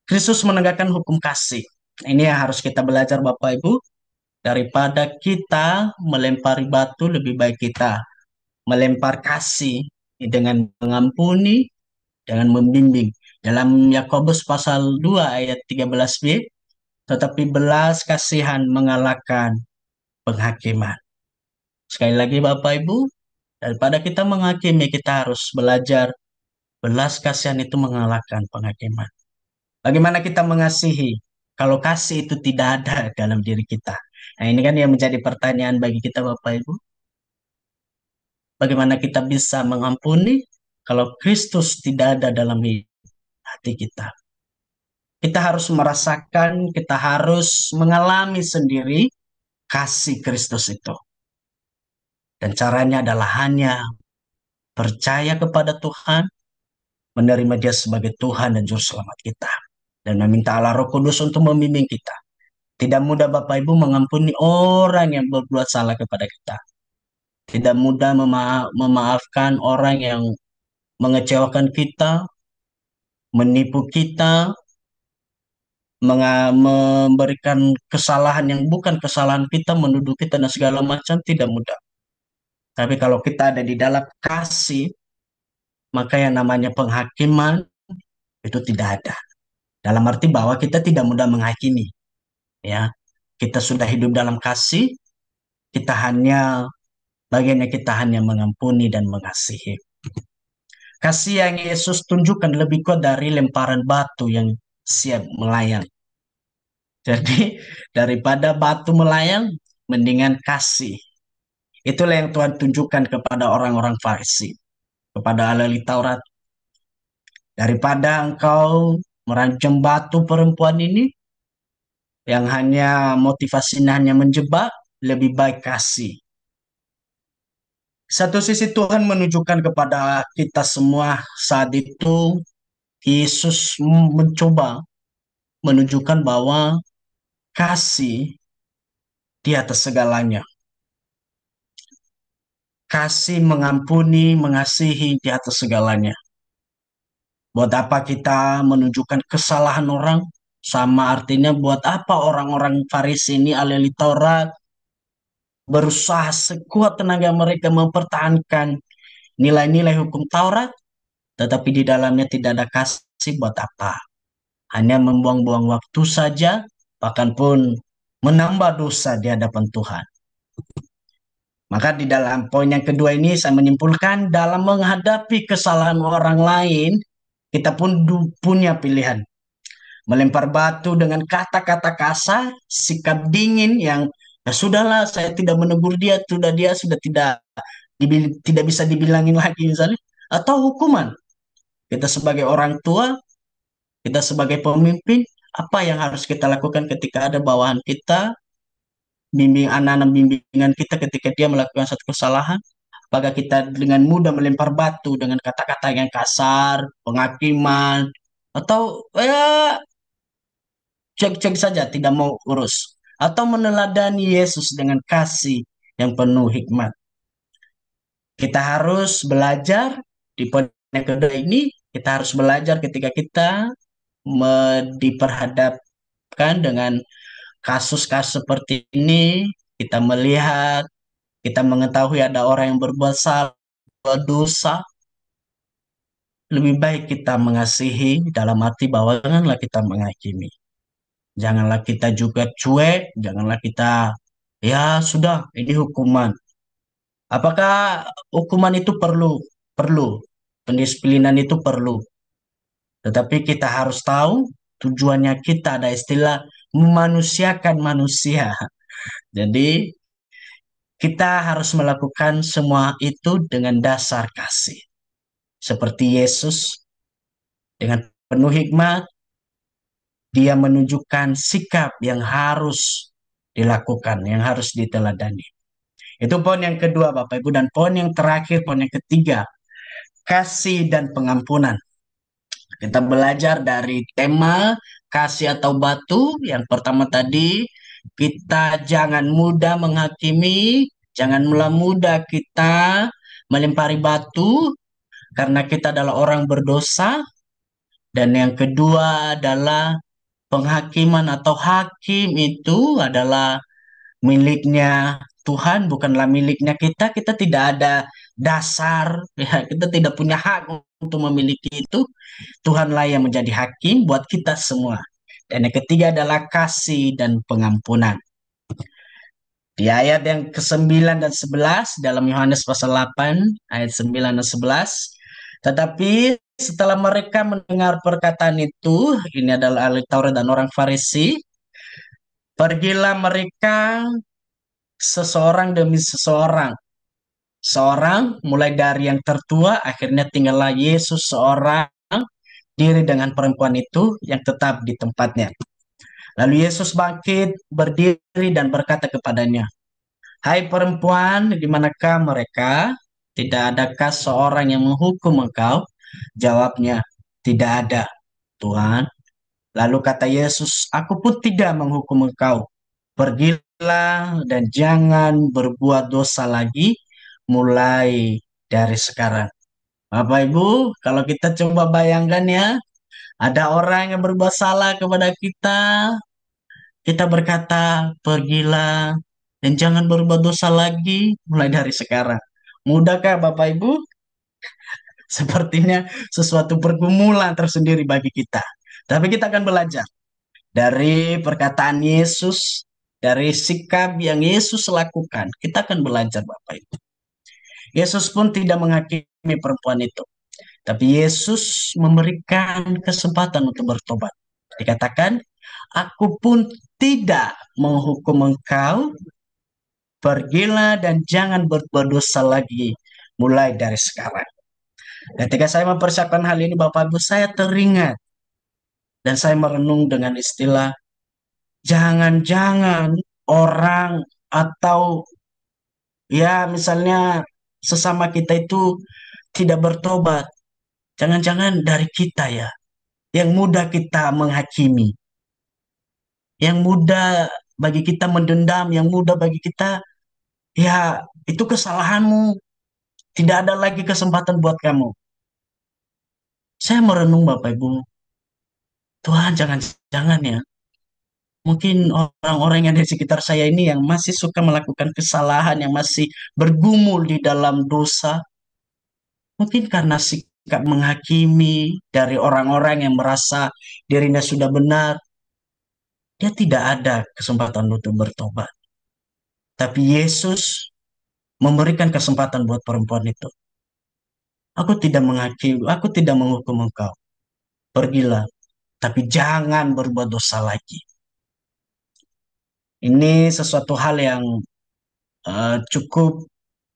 Kristus menegakkan hukum kasih. Ini yang harus kita belajar Bapak Ibu. Daripada kita melempari batu, lebih baik kita melempar kasih dengan mengampuni, dengan membimbing. Dalam Yakobus pasal 2 ayat 13b, tetapi belas kasihan mengalahkan penghakiman. Sekali lagi Bapak Ibu, daripada kita menghakimi, kita harus belajar belas kasihan itu mengalahkan penghakiman. Bagaimana kita mengasihi kalau kasih itu tidak ada dalam diri kita? Nah, ini kan yang menjadi pertanyaan bagi kita Bapak Ibu. Bagaimana kita bisa mengampuni kalau Kristus tidak ada dalam hati kita? Kita harus merasakan, kita harus mengalami sendiri kasih Kristus itu. Dan caranya adalah hanya percaya kepada Tuhan, menerima Dia sebagai Tuhan dan Juru Selamat kita. Dan meminta Allah Roh Kudus untuk membimbing kita. Tidak mudah Bapak Ibu mengampuni orang yang berbuat salah kepada kita. Tidak mudah memaafkan orang yang mengecewakan kita, menipu kita, memberikan kesalahan yang bukan kesalahan kita, menuduh kita dan segala macam, tidak mudah. Tapi kalau kita ada di dalam kasih, maka yang namanya penghakiman itu tidak ada. Dalam arti bahwa kita tidak mudah menghakimi. Ya, kita sudah hidup dalam kasih, kita hanya bagiannya kita hanya mengampuni dan mengasihi. Kasih yang Yesus tunjukkan lebih kuat dari lemparan batu yang siap melayang. Jadi daripada batu melayang, mendingan kasih. Itulah yang Tuhan tunjukkan kepada orang-orang Farisi, kepada ahli Taurat. Daripada engkau merancam batu perempuan ini, yang hanya motivasinya hanya menjebak, lebih baik kasih. Satu sisi Tuhan menunjukkan kepada kita semua saat itu, Yesus mencoba menunjukkan bahwa kasih di atas segalanya. Kasih mengampuni, mengasihi di atas segalanya. Buat apa kita menunjukkan kesalahan orang? Sama artinya buat apa orang-orang Farisi ini ahli Taurat berusaha sekuat tenaga mereka mempertahankan nilai-nilai hukum Taurat, tetapi di dalamnya tidak ada kasih, buat apa? Hanya membuang-buang waktu saja, bahkan pun menambah dosa di hadapan Tuhan. Maka di dalam poin yang kedua ini saya menyimpulkan dalam menghadapi kesalahan orang lain, kita pun punya pilihan. Melempar batu dengan kata-kata kasar, sikap dingin yang ya sudahlah saya tidak menegur dia, sudah tidak bisa dibilangin lagi misalnya, atau hukuman. Kita sebagai orang tua, kita sebagai pemimpin, apa yang harus kita lakukan ketika ada bawahan kita, bimbing anak-anak bimbingan kita ketika dia melakukan satu kesalahan? Apakah kita dengan mudah melempar batu dengan kata-kata yang kasar, penghakiman, atau ya cek-cek saja tidak mau urus, atau meneladani Yesus dengan kasih yang penuh hikmat? Kita harus belajar di poin yang kedua ini, kita harus belajar ketika kita diperhadapkan dengan kasus-kasus seperti ini, kita melihat, kita mengetahui ada orang yang berbuat salah, dosa, lebih baik kita mengasihi dalam arti bahwa janganlah kita menghakimi. Janganlah kita juga cuek, janganlah kita, ya sudah, ini hukuman. Apakah hukuman itu perlu? Perlu. Pendisiplinan itu perlu. Tetapi kita harus tahu tujuannya kita ada istilah memanusiakan manusia. Jadi kita harus melakukan semua itu dengan dasar kasih. Seperti Yesus dengan penuh hikmat, dia menunjukkan sikap yang harus dilakukan, yang harus diteladani. Itu poin yang kedua, Bapak Ibu. Dan poin yang terakhir, poin yang ketiga, kasih dan pengampunan. Kita belajar dari tema kasih atau batu. Yang pertama tadi, kita jangan mudah menghakimi, jangan mudah kita melempari batu karena kita adalah orang berdosa. Dan yang kedua adalah penghakiman atau hakim itu adalah miliknya Tuhan, bukanlah miliknya kita. Kita tidak ada dasar, ya, kita tidak punya hak untuk memiliki itu. Tuhanlah yang menjadi hakim buat kita semua. Dan yang ketiga adalah kasih dan pengampunan. Di ayat yang ke-9 dan 11 dalam Yohanes pasal 8 ayat 9 dan 11. Tetapi setelah mereka mendengar perkataan itu, ini adalah ahli Taurat dan orang Farisi, pergilah mereka seseorang demi seseorang. Seorang mulai dari yang tertua, akhirnya tinggallah Yesus seorang diri dengan perempuan itu yang tetap di tempatnya. Lalu Yesus bangkit, berdiri dan berkata kepadanya, "Hai perempuan, di manakah mereka? Tidak adakah seorang yang menghukum engkau?" Jawabnya, "Tidak ada, Tuhan." Lalu kata Yesus, "Aku pun tidak menghukum engkau. Pergilah dan jangan berbuat dosa lagi mulai dari sekarang." Bapak Ibu, kalau kita coba bayangkan ya, ada orang yang berbuat salah kepada kita, kita berkata, "Pergilah dan jangan berbuat dosa lagi mulai dari sekarang." Mudahkah Bapak Ibu? Sepertinya sesuatu pergumulan tersendiri bagi kita. Tapi kita akan belajar dari perkataan Yesus, dari sikap yang Yesus lakukan. Kita akan belajar Bapak Ibu. Yesus pun tidak menghakimi perempuan itu. Tapi Yesus memberikan kesempatan untuk bertobat. Dikatakan, "Aku pun tidak menghukum engkau, pergilah dan jangan berbuat dosa lagi mulai dari sekarang." Ketika saya mempersiapkan hal ini, Bapak Ibu, saya teringat dan saya merenung dengan istilah, jangan-jangan orang atau ya misalnya sesama kita itu tidak bertobat. Jangan-jangan dari kita ya, yang mudah kita menghakimi, yang mudah bagi kita mendendam, yang mudah bagi kita, ya itu kesalahanmu, tidak ada lagi kesempatan buat kamu. Saya merenung Bapak Ibu, Tuhan jangan-jangan ya, mungkin orang-orang yang di sekitar saya ini yang masih suka melakukan kesalahan, yang masih bergumul di dalam dosa, mungkin karena sikap menghakimi dari orang-orang yang merasa dirinya sudah benar, dia tidak ada kesempatan untuk bertobat. Tapi Yesus memberikan kesempatan buat perempuan itu. "Aku tidak menghakimi, aku tidak menghukum engkau. Pergilah, tapi jangan berbuat dosa lagi." Ini sesuatu hal yang cukup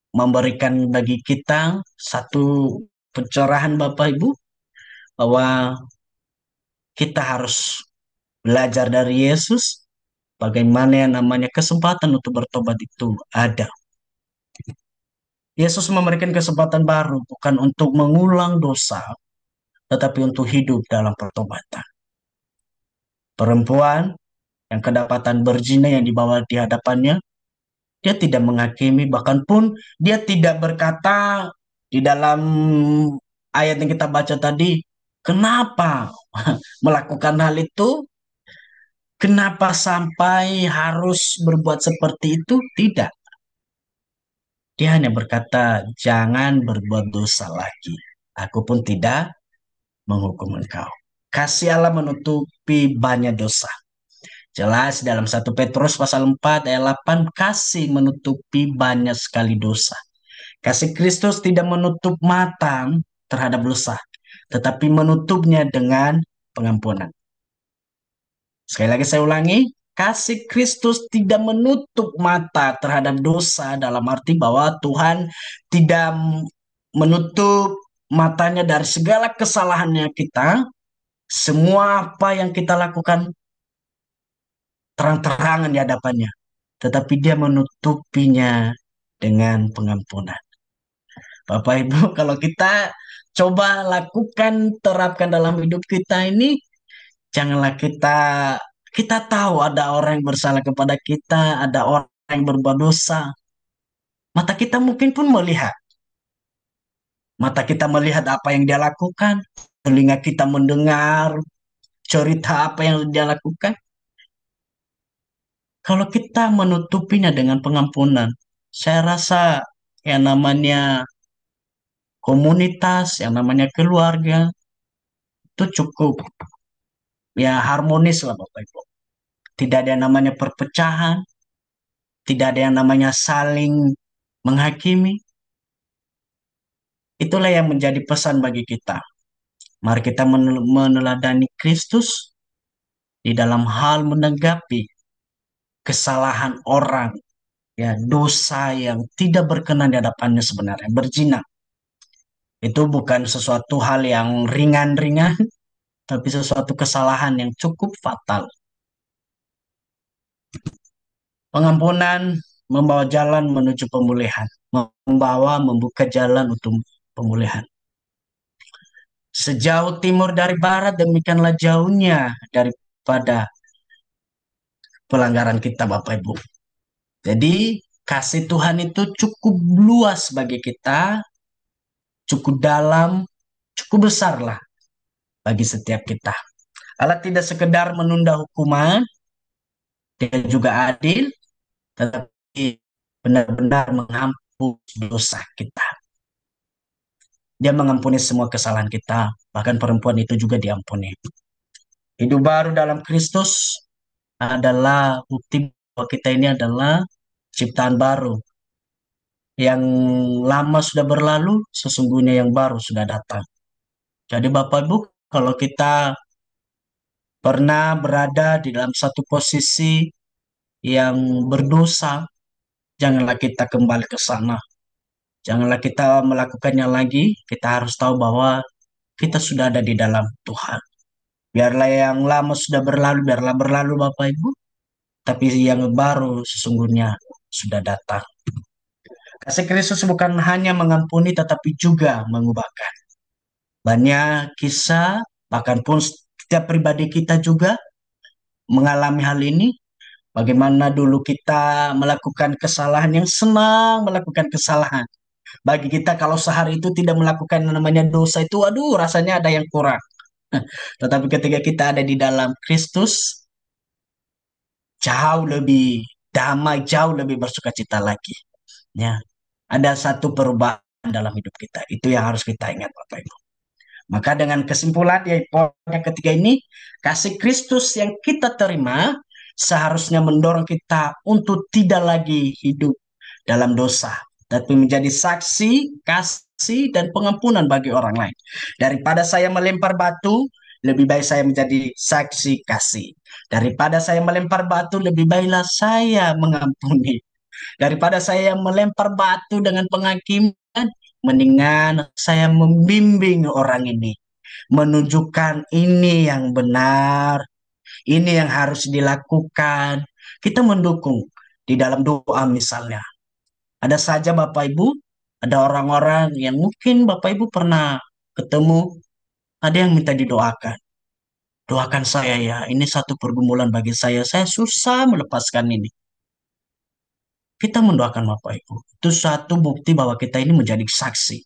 memberikan bagi kita satu pencerahan Bapak Ibu bahwa kita harus belajar dari Yesus bagaimana yang namanya kesempatan untuk bertobat itu ada. Yesus memberikan kesempatan baru bukan untuk mengulang dosa, tetapi untuk hidup dalam pertobatan. Perempuan yang kedapatan berzina yang dibawa di hadapannya, dia tidak menghakimi, bahkan pun dia tidak berkata di dalam ayat yang kita baca tadi, kenapa melakukan hal itu? Kenapa sampai harus berbuat seperti itu? Tidak. Dia hanya berkata, jangan berbuat dosa lagi. Aku pun tidak menghukum engkau. Kasih Allah menutupi banyak dosa. Jelas dalam 1 Petrus pasal 4 ayat 8, kasih menutupi banyak sekali dosa. Kasih Kristus tidak menutup mata terhadap dosa, tetapi menutupnya dengan pengampunan. Sekali lagi saya ulangi, kasih Kristus tidak menutup mata terhadap dosa dalam arti bahwa Tuhan tidak menutup matanya dari segala kesalahannya kita, Semua apa yang kita lakukan terang-terangan di hadapannya, tetapi dia menutupinya dengan pengampunan. Bapak Ibu, kalau kita coba lakukan, terapkan dalam hidup kita ini, janganlah kita tahu ada orang yang bersalah kepada kita, ada orang yang berbuat dosa. Mata kita mungkin pun melihat, mata kita melihat apa yang dia lakukan, telinga kita mendengar cerita apa yang dia lakukan. Kalau kita menutupinya dengan pengampunan, saya rasa yang namanya komunitas, yang namanya keluarga, itu cukup ya harmonis lah Bapak Ibu. Tidak ada yang namanya perpecahan, tidak ada yang namanya saling menghakimi. Itulah yang menjadi pesan bagi kita. Mari kita meneladani Kristus di dalam hal menanggapi kesalahan orang, ya dosa yang tidak berkenan di hadapannya sebenarnya, berzina. Itu bukan sesuatu hal yang ringan-ringan, tapi sesuatu kesalahan yang cukup fatal. Pengampunan membawa jalan menuju pemulihan, membuka jalan untuk pemulihan. Sejauh timur dari barat, demikianlah jauhnya daripada pelanggaran kita, Bapak Ibu. Jadi, kasih Tuhan itu cukup luas bagi kita, cukup dalam, cukup besar lah bagi setiap kita. Allah tidak sekedar menunda hukuman, dia juga adil, tetapi benar-benar menghapus dosa kita. Dia mengampuni semua kesalahan kita, bahkan perempuan itu juga diampuni. Hidup baru dalam Kristus adalah bukti bahwa kita ini adalah ciptaan baru. Yang lama sudah berlalu, sesungguhnya yang baru sudah datang. Jadi Bapak Ibu, kalau kita pernah berada di dalam satu posisi yang berdosa, janganlah kita kembali ke sana. Janganlah kita melakukannya lagi. Kita harus tahu bahwa kita sudah ada di dalam Tuhan. Biarlah yang lama sudah berlalu, biarlah berlalu Bapak Ibu. Tapi yang baru sesungguhnya sudah datang. Kasih Kristus bukan hanya mengampuni tetapi juga mengubahkan. Banyak kisah, bahkan pun setiap pribadi kita juga mengalami hal ini. Bagaimana dulu kita melakukan kesalahan yang senang melakukan kesalahan. Bagi kita kalau sehari itu tidak melakukan yang namanya dosa itu, aduh rasanya ada yang kurang. Tetapi ketika kita ada di dalam Kristus, jauh lebih damai, jauh lebih bersukacita lagi. Ya, ada satu perubahan dalam hidup kita. Itu yang harus kita ingat, Bapak Ibu. Maka dengan kesimpulan ya poin yang ketiga ini, kasih Kristus yang kita terima seharusnya mendorong kita untuk tidak lagi hidup dalam dosa, tapi menjadi saksi, kasih, dan pengampunan bagi orang lain. Daripada saya melempar batu, lebih baik saya menjadi saksi kasih. Daripada saya melempar batu, lebih baiklah saya mengampuni. Daripada saya melempar batu dengan penghakiman, mendingan saya membimbing orang ini, menunjukkan ini yang benar, ini yang harus dilakukan. Kita mendukung di dalam doa misalnya. Ada saja Bapak Ibu, ada orang-orang yang mungkin Bapak Ibu pernah ketemu, ada yang minta didoakan. Doakan saya ya, ini satu pergumulan bagi saya susah melepaskan ini. Kita mendoakan Bapak Ibu. Itu satu bukti bahwa kita ini menjadi saksi.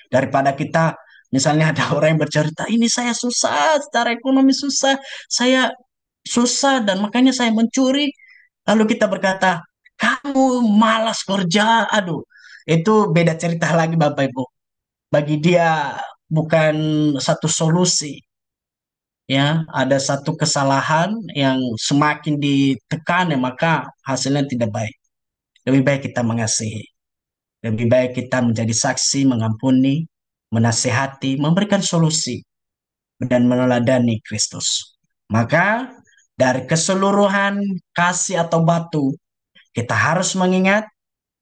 Daripada kita, misalnya ada orang yang bercerita, ini saya susah, secara ekonomi susah, saya susah dan makanya saya mencuri. Lalu kita berkata, kamu malas kerja, aduh. Itu beda cerita lagi Bapak Ibu. Bagi dia bukan satu solusi. Ya, ada satu kesalahan yang semakin ditekan ya maka hasilnya tidak baik. Lebih baik kita mengasihi. Lebih baik kita menjadi saksi, mengampuni, menasihati, memberikan solusi, dan meneladani Kristus. Maka dari keseluruhan kasih atau batu, kita harus mengingat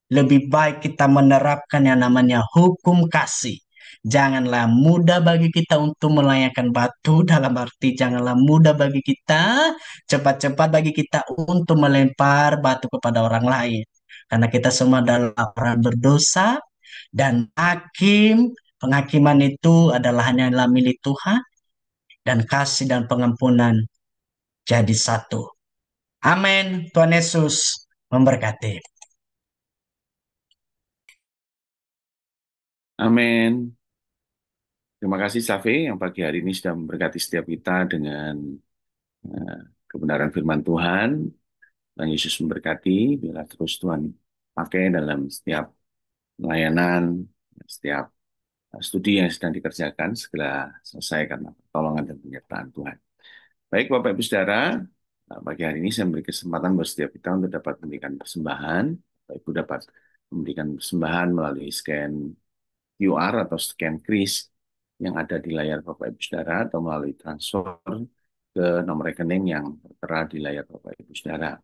lebih baik kita menerapkan yang namanya hukum kasih. Janganlah mudah bagi kita untuk melayakkan batu, dalam arti janganlah mudah bagi kita, cepat-cepat bagi kita untuk melempar batu kepada orang lain. Karena kita semua adalah orang berdosa dan penghakiman itu adalah hanyalah milik Tuhan dan kasih dan pengampunan jadi satu. Amin. Tuhan Yesus memberkati. Amin. Terima kasih Safi yang pagi hari ini sudah memberkati setiap kita dengan eh, kebenaran firman Tuhan. Tuhan Yesus memberkati, bila terus Tuhan pakai dalam setiap layanan, setiap studi yang sedang dikerjakan, segera selesai karena pertolongan dan penyertaan Tuhan. Baik Bapak Ibu Saudara, pagi hari ini saya memberi kesempatan buat setiap kita untuk dapat memberikan persembahan. Bapak Ibu dapat memberikan persembahan melalui scan QR atau scan kris yang ada di layar Bapak Ibu Saudara atau melalui transfer ke nomor rekening yang tertera di layar Bapak Ibu Saudara.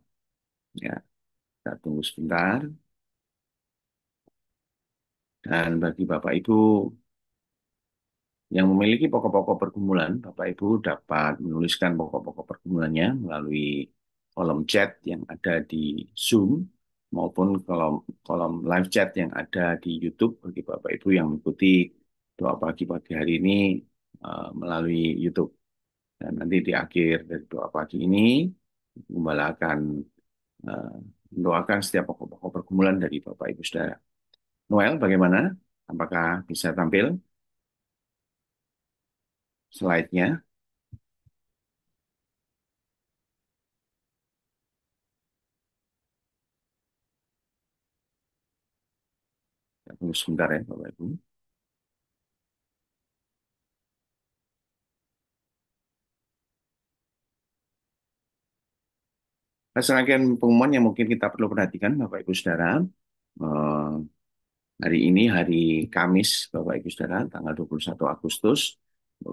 Ya, kita tunggu sebentar. Dan bagi Bapak Ibu yang memiliki pokok-pokok pergumulan, Bapak Ibu dapat menuliskan pokok-pokok pergumulannya melalui kolom chat yang ada di Zoom maupun kolom live chat yang ada di YouTube bagi Bapak Ibu yang mengikuti doa pagi hari ini melalui YouTube. Dan nanti di akhir dari doa pagi ini, Gembala akan mendoakan setiap pokok-pokok pergumulan dari Bapak Ibu Saudara. Noel, bagaimana? Apakah bisa tampil slide-nya? Tunggu sebentar ya, Bapak Ibu. Nah, serangkaian pengumuman yang mungkin kita perlu perhatikan, Bapak Ibu Saudara. Eh, Hari ini, hari Kamis, Bapak Ibu Saudara, tanggal 21 Agustus.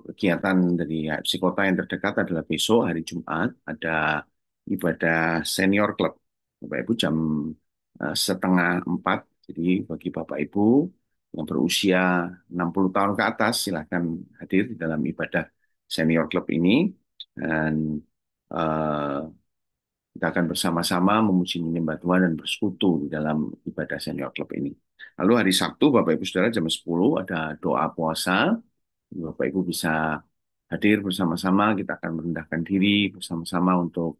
Kegiatan dari HFC Kota yang terdekat adalah besok, hari Jumat, ada ibadah senior club. Bapak Ibu jam setengah 4. Jadi bagi Bapak Ibu yang berusia 60 tahun ke atas, silahkan hadir di dalam ibadah senior club ini. Dan eh, kita akan bersama-sama memuji menyembah Tuhan dan bersekutu di dalam ibadah senior club ini. Lalu hari Sabtu, Bapak Ibu Saudara, jam 10 ada doa puasa. Bapak Ibu bisa hadir bersama-sama, kita akan merendahkan diri bersama-sama untuk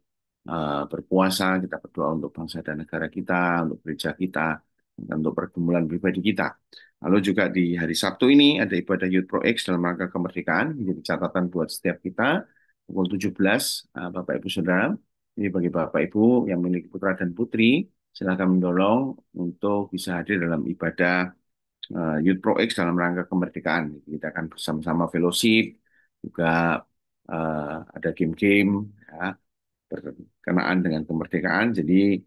berpuasa, kita berdoa untuk bangsa dan negara kita, untuk gereja kita, dan untuk pergumulan pribadi kita. Lalu juga di hari Sabtu ini ada ibadah Youth Pro X dalam rangka kemerdekaan, menjadi catatan buat setiap kita, pukul 17, Bapak Ibu Saudara. Jadi bagi Bapak Ibu yang memiliki putra dan putri, silakan mendorong untuk bisa hadir dalam ibadah Youth Pro X dalam rangka kemerdekaan. Kita akan bersama-sama fellowship, juga ada game-game ya, berkenaan dengan kemerdekaan. Jadi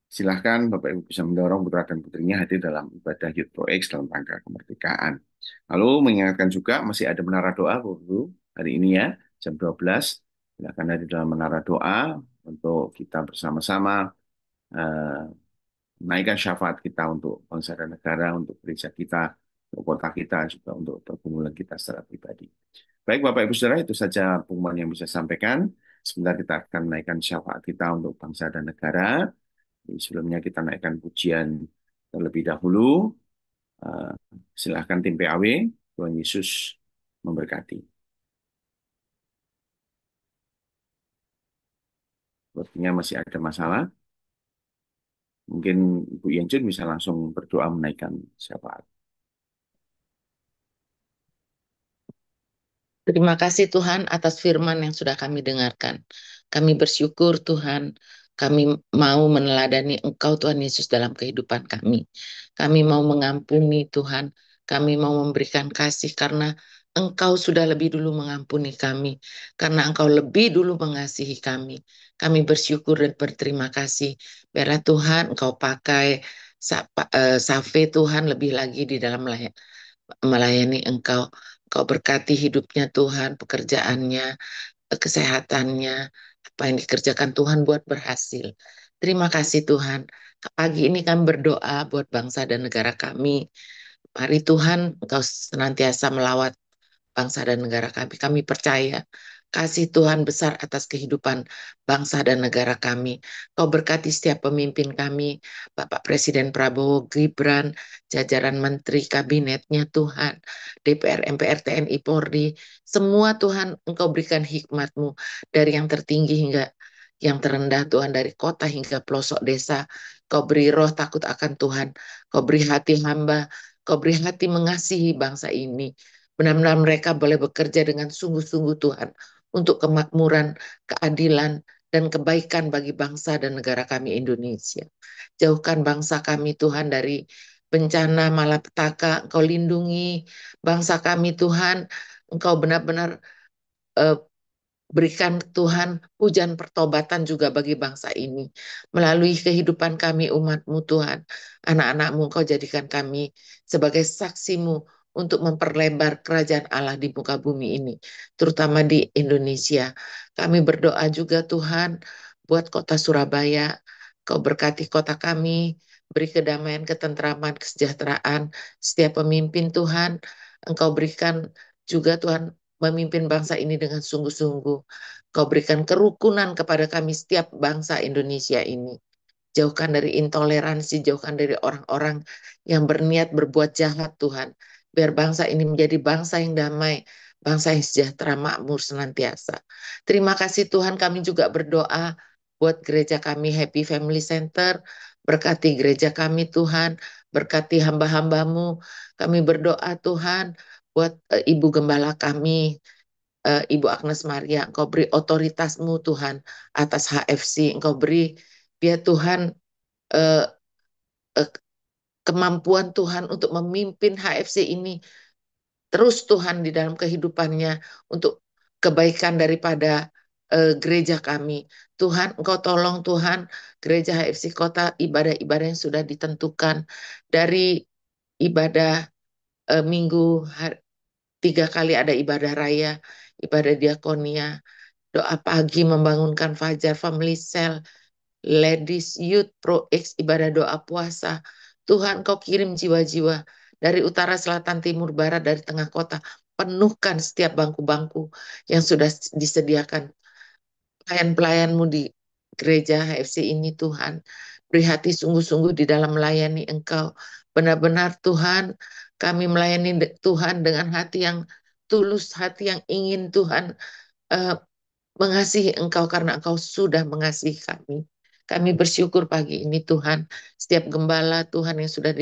silahkan Bapak Ibu bisa mendorong putra dan putrinya hadir dalam ibadah Youth Pro X dalam rangka kemerdekaan. Lalu mengingatkan juga masih ada menara doa Bapak Ibu hari ini ya, jam 12. Silakan hadir dalam menara doa untuk kita bersama-sama eh, menaikkan syafaat kita untuk bangsa dan negara, untuk gereja kita, untuk kota kita, juga untuk pergumulan kita secara pribadi. Baik Bapak Ibu Saudara, itu saja pengumuman yang bisa saya sampaikan. Sebentar kita akan menaikkan syafaat kita untuk bangsa dan negara. Jadi, sebelumnya kita naikkan pujian terlebih dahulu. Eh, Silahkan tim PAW, Tuhan Yesus memberkati. Sepertinya masih ada masalah. Mungkin Ibu Yenjun bisa langsung berdoa menaikkan syafaat. Terima kasih Tuhan atas firman yang sudah kami dengarkan. Kami bersyukur Tuhan, kami mau meneladani Engkau Tuhan Yesus dalam kehidupan kami. Kami mau mengampuni Tuhan, kami mau memberikan kasih karena Engkau sudah lebih dulu mengampuni kami, karena Engkau lebih dulu mengasihi kami. Kami bersyukur dan berterima kasih. Biarlah Tuhan Engkau pakai Safe Tuhan lebih lagi di dalam melayani Engkau. Engkau berkati hidupnya Tuhan, pekerjaannya, kesehatannya, apa yang dikerjakan Tuhan buat berhasil. Terima kasih Tuhan. Pagi ini kami berdoa buat bangsa dan negara kami. Mari Tuhan, Engkau senantiasa melawat bangsa dan negara kami. Kami percaya kasih Tuhan besar atas kehidupan bangsa dan negara kami. Kau berkati setiap pemimpin kami, Bapak Presiden Prabowo, Gibran, jajaran menteri kabinetnya Tuhan, DPR, MPR, TNI, Polri, semua Tuhan Engkau berikan hikmat-Mu dari yang tertinggi hingga yang terendah Tuhan, dari kota hingga pelosok desa. Kau beri roh takut akan Tuhan, Kau beri hati hamba, Kau beri hati mengasihi bangsa ini. Benar-benar mereka boleh bekerja dengan sungguh-sungguh Tuhan untuk kemakmuran, keadilan, dan kebaikan bagi bangsa dan negara kami Indonesia. Jauhkan bangsa kami Tuhan dari bencana malapetaka, Engkau lindungi bangsa kami Tuhan, Engkau benar-benar eh, berikan Tuhan hujan pertobatan juga bagi bangsa ini. Melalui kehidupan kami umat-Mu Tuhan, anak-anak-Mu Kau jadikan kami sebagai saksi-Mu untuk memperlebar kerajaan Allah di muka bumi ini, terutama di Indonesia. Kami berdoa juga Tuhan buat kota Surabaya, Kau berkati kota kami, beri kedamaian, ketentraman, kesejahteraan. Setiap pemimpin Tuhan, Engkau berikan juga Tuhan memimpin bangsa ini dengan sungguh-sungguh. Kau berikan kerukunan kepada kami setiap bangsa Indonesia ini. Jauhkan dari intoleransi, jauhkan dari orang-orang yang berniat berbuat jahat Tuhan. Biar bangsa ini menjadi bangsa yang damai, bangsa yang sejahtera, makmur senantiasa. Terima kasih Tuhan, kami juga berdoa buat gereja kami Happy Family Center. Berkati gereja kami Tuhan, berkati hamba-hambamu. Kami berdoa Tuhan buat Ibu Gembala kami, Ibu Agnes Maria, Engkau beri otoritasmu Tuhan atas HFC, Engkau beri dia Tuhan eh, eh, kemampuan Tuhan untuk memimpin HFC ini terus Tuhan di dalam kehidupannya untuk kebaikan daripada gereja kami. Tuhan, Engkau tolong Tuhan gereja HFC Kota ibadah-ibadah yang sudah ditentukan dari ibadah minggu 3 kali ada ibadah raya, ibadah diakonia, doa pagi membangunkan fajar, family cell, ladies, youth, pro X, ibadah doa puasa. Tuhan Kau kirim jiwa-jiwa dari utara, selatan, timur, barat, dari tengah kota. Penuhkan setiap bangku-bangku yang sudah disediakan pelayan-pelayan-Mu di gereja HFC ini Tuhan. Beri hati sungguh-sungguh di dalam melayani Engkau. Benar-benar Tuhan, kami melayani Tuhan dengan hati yang tulus, hati yang ingin Tuhan eh, mengasihi Engkau karena Engkau sudah mengasihi kami. Kami bersyukur pagi ini Tuhan, setiap gembala Tuhan yang sudah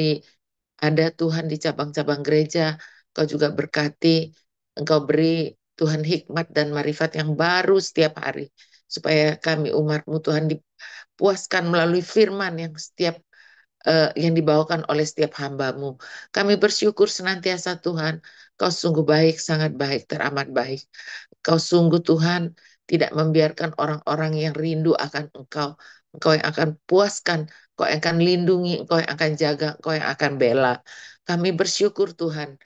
ada Tuhan di cabang-cabang gereja, Engkau juga berkati, Engkau beri Tuhan hikmat dan marifat yang baru setiap hari, supaya kami umat-Mu Tuhan dipuaskan melalui firman yang yang dibawakan oleh setiap hamba-Mu. Kami bersyukur senantiasa Tuhan, Kau sungguh baik, sangat baik, teramat baik. Kau sungguh Tuhan tidak membiarkan orang-orang yang rindu akan Engkau. Engkau yang akan puaskan, Engkau yang akan lindungi, Engkau yang akan jaga, Engkau yang akan bela. Kami bersyukur Tuhan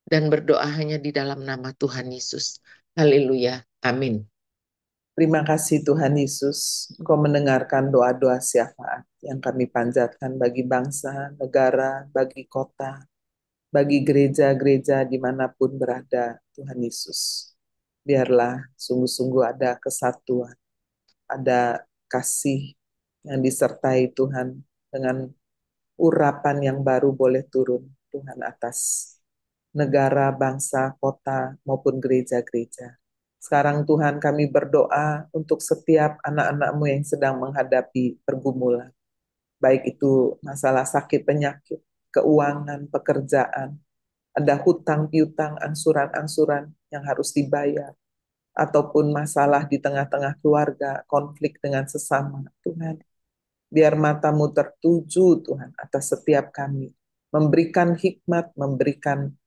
dan berdoa hanya di dalam nama Tuhan Yesus. Haleluya. Amin. Terima kasih Tuhan Yesus, Engkau mendengarkan doa-doa syafaat yang kami panjatkan bagi bangsa, negara, bagi kota, bagi gereja-gereja dimanapun berada, Tuhan Yesus. Biarlah sungguh-sungguh ada kesatuan, ada kasih yang disertai Tuhan dengan urapan yang baru boleh turun Tuhan atas negara, bangsa, kota, maupun gereja-gereja. Sekarang Tuhan kami berdoa untuk setiap anak-anak-Mu yang sedang menghadapi pergumulan. Baik itu masalah sakit penyakit, keuangan, pekerjaan, ada hutang piutang, angsuran-angsuran yang harus dibayar, ataupun masalah di tengah-tengah keluarga, konflik dengan sesama. Tuhan, biar mata-Mu tertuju Tuhan atas setiap kami, memberikan hikmat, memberikan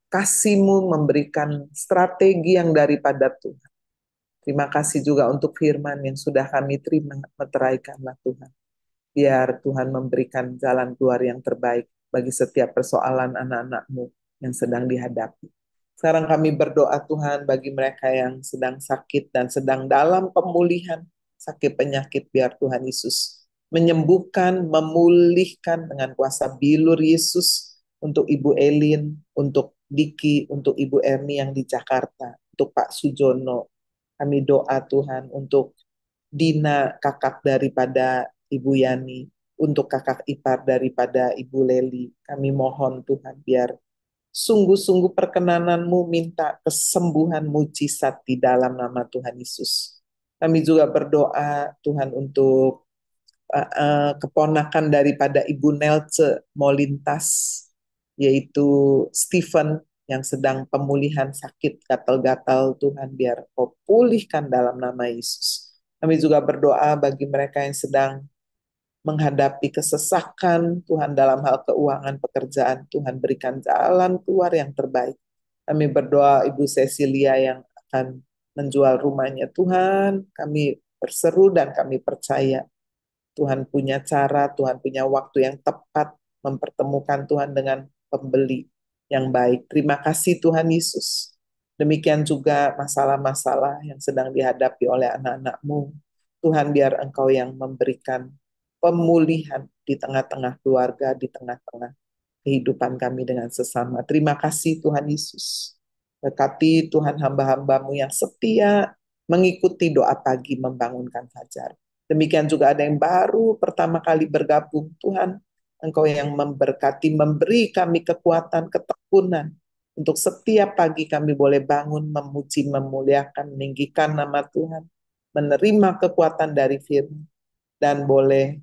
kasih-Mu, memberikan strategi yang daripada Tuhan. Terima kasih juga untuk firman yang sudah kami terima, meteraikanlah Tuhan. Biar Tuhan memberikan jalan keluar yang terbaik bagi setiap persoalan anak-anak-Mu yang sedang dihadapi. Sekarang kami berdoa Tuhan bagi mereka yang sedang sakit dan sedang dalam pemulihan sakit penyakit, biar Tuhan Yesus menyembuhkan, memulihkan dengan kuasa bilur Yesus, untuk Ibu Elin, untuk Diki, untuk Ibu Erni yang di Jakarta, untuk Pak Sujono. Kami doa Tuhan untuk Dina, kakak daripada Ibu Yani, untuk kakak ipar daripada Ibu Leli. Kami mohon Tuhan biar sungguh-sungguh perkenananmu, minta kesembuhan mujizat di dalam nama Tuhan Yesus. Kami juga berdoa Tuhan untuk keponakan daripada Ibu Nelce Molintas, yaitu Stephen yang sedang pemulihan sakit gatal-gatal. Tuhan biar kau pulihkan dalam nama Yesus. Kami juga berdoa bagi mereka yang sedang menghadapi kesesakan, Tuhan dalam hal keuangan pekerjaan, Tuhan berikan jalan keluar yang terbaik. Kami berdoa Ibu Cecilia yang akan menjual rumahnya, Tuhan kami berseru dan kami percaya Tuhan punya cara, Tuhan punya waktu yang tepat mempertemukan Tuhan dengan pembeli yang baik. Terima kasih Tuhan Yesus. Demikian juga masalah-masalah yang sedang dihadapi oleh anak-anak-Mu. Tuhan biar Engkau yang memberikan pemulihan di tengah-tengah keluarga, di tengah-tengah kehidupan kami dengan sesama. Terima kasih Tuhan Yesus. Berkati Tuhan hamba-hamba-Mu yang setia mengikuti doa pagi membangunkan fajar. Demikian juga ada yang baru pertama kali bergabung. Tuhan, Engkau yang memberkati, memberi kami kekuatan, ketekunan. Untuk setiap pagi kami boleh bangun, memuji, memuliakan, meninggikan nama Tuhan. Menerima kekuatan dari firman. Dan boleh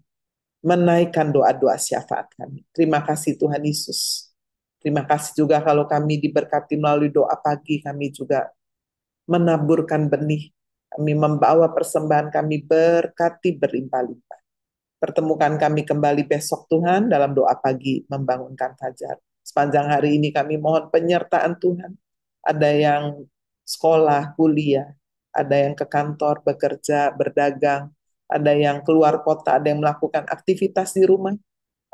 menaikkan doa-doa syafaat kami. Terima kasih Tuhan Yesus. Terima kasih juga kalau kami diberkati melalui doa pagi, kami juga menaburkan benih. Kami membawa persembahan kami berkati berlimpah-limpah. Pertemukan kami kembali besok Tuhan dalam doa pagi membangunkan fajar. Sepanjang hari ini kami mohon penyertaan Tuhan. Ada yang sekolah, kuliah, ada yang ke kantor, bekerja, berdagang, ada yang keluar kota, ada yang melakukan aktivitas di rumah.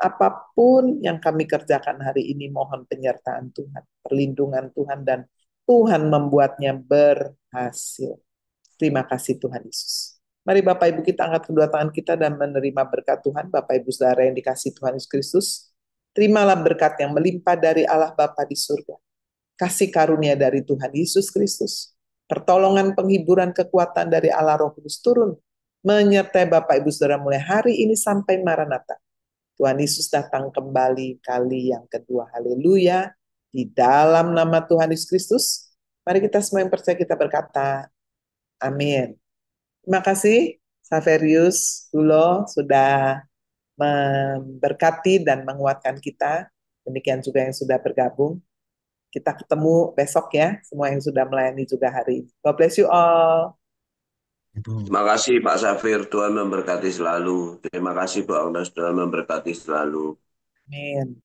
Apapun yang kami kerjakan hari ini, mohon penyertaan Tuhan, perlindungan Tuhan, dan Tuhan membuatnya berhasil. Terima kasih Tuhan Yesus. Mari Bapak Ibu kita angkat kedua tangan kita dan menerima berkat Tuhan. Bapak Ibu saudara yang dikasihi Tuhan Yesus Kristus, terimalah berkat yang melimpah dari Allah Bapa di surga. Kasih karunia dari Tuhan Yesus Kristus, pertolongan, penghiburan, kekuatan dari Allah Roh Kudus turun menyertai Bapak Ibu saudara mulai hari ini sampai Maranatha. Tuhan Yesus datang kembali kali yang kedua. Haleluya. Di dalam nama Tuhan Yesus Kristus, mari kita semua yang percaya kita berkata, amin. Terima kasih, Saverius, Dulo, sudah memberkati dan menguatkan kita. Demikian juga yang sudah bergabung. Kita ketemu besok ya, semua yang sudah melayani juga hari ini. God bless you all. Terima kasih Pak Safir, Tuhan memberkati selalu. Terima kasih Pak Agnes, Tuhan memberkati selalu. Amin.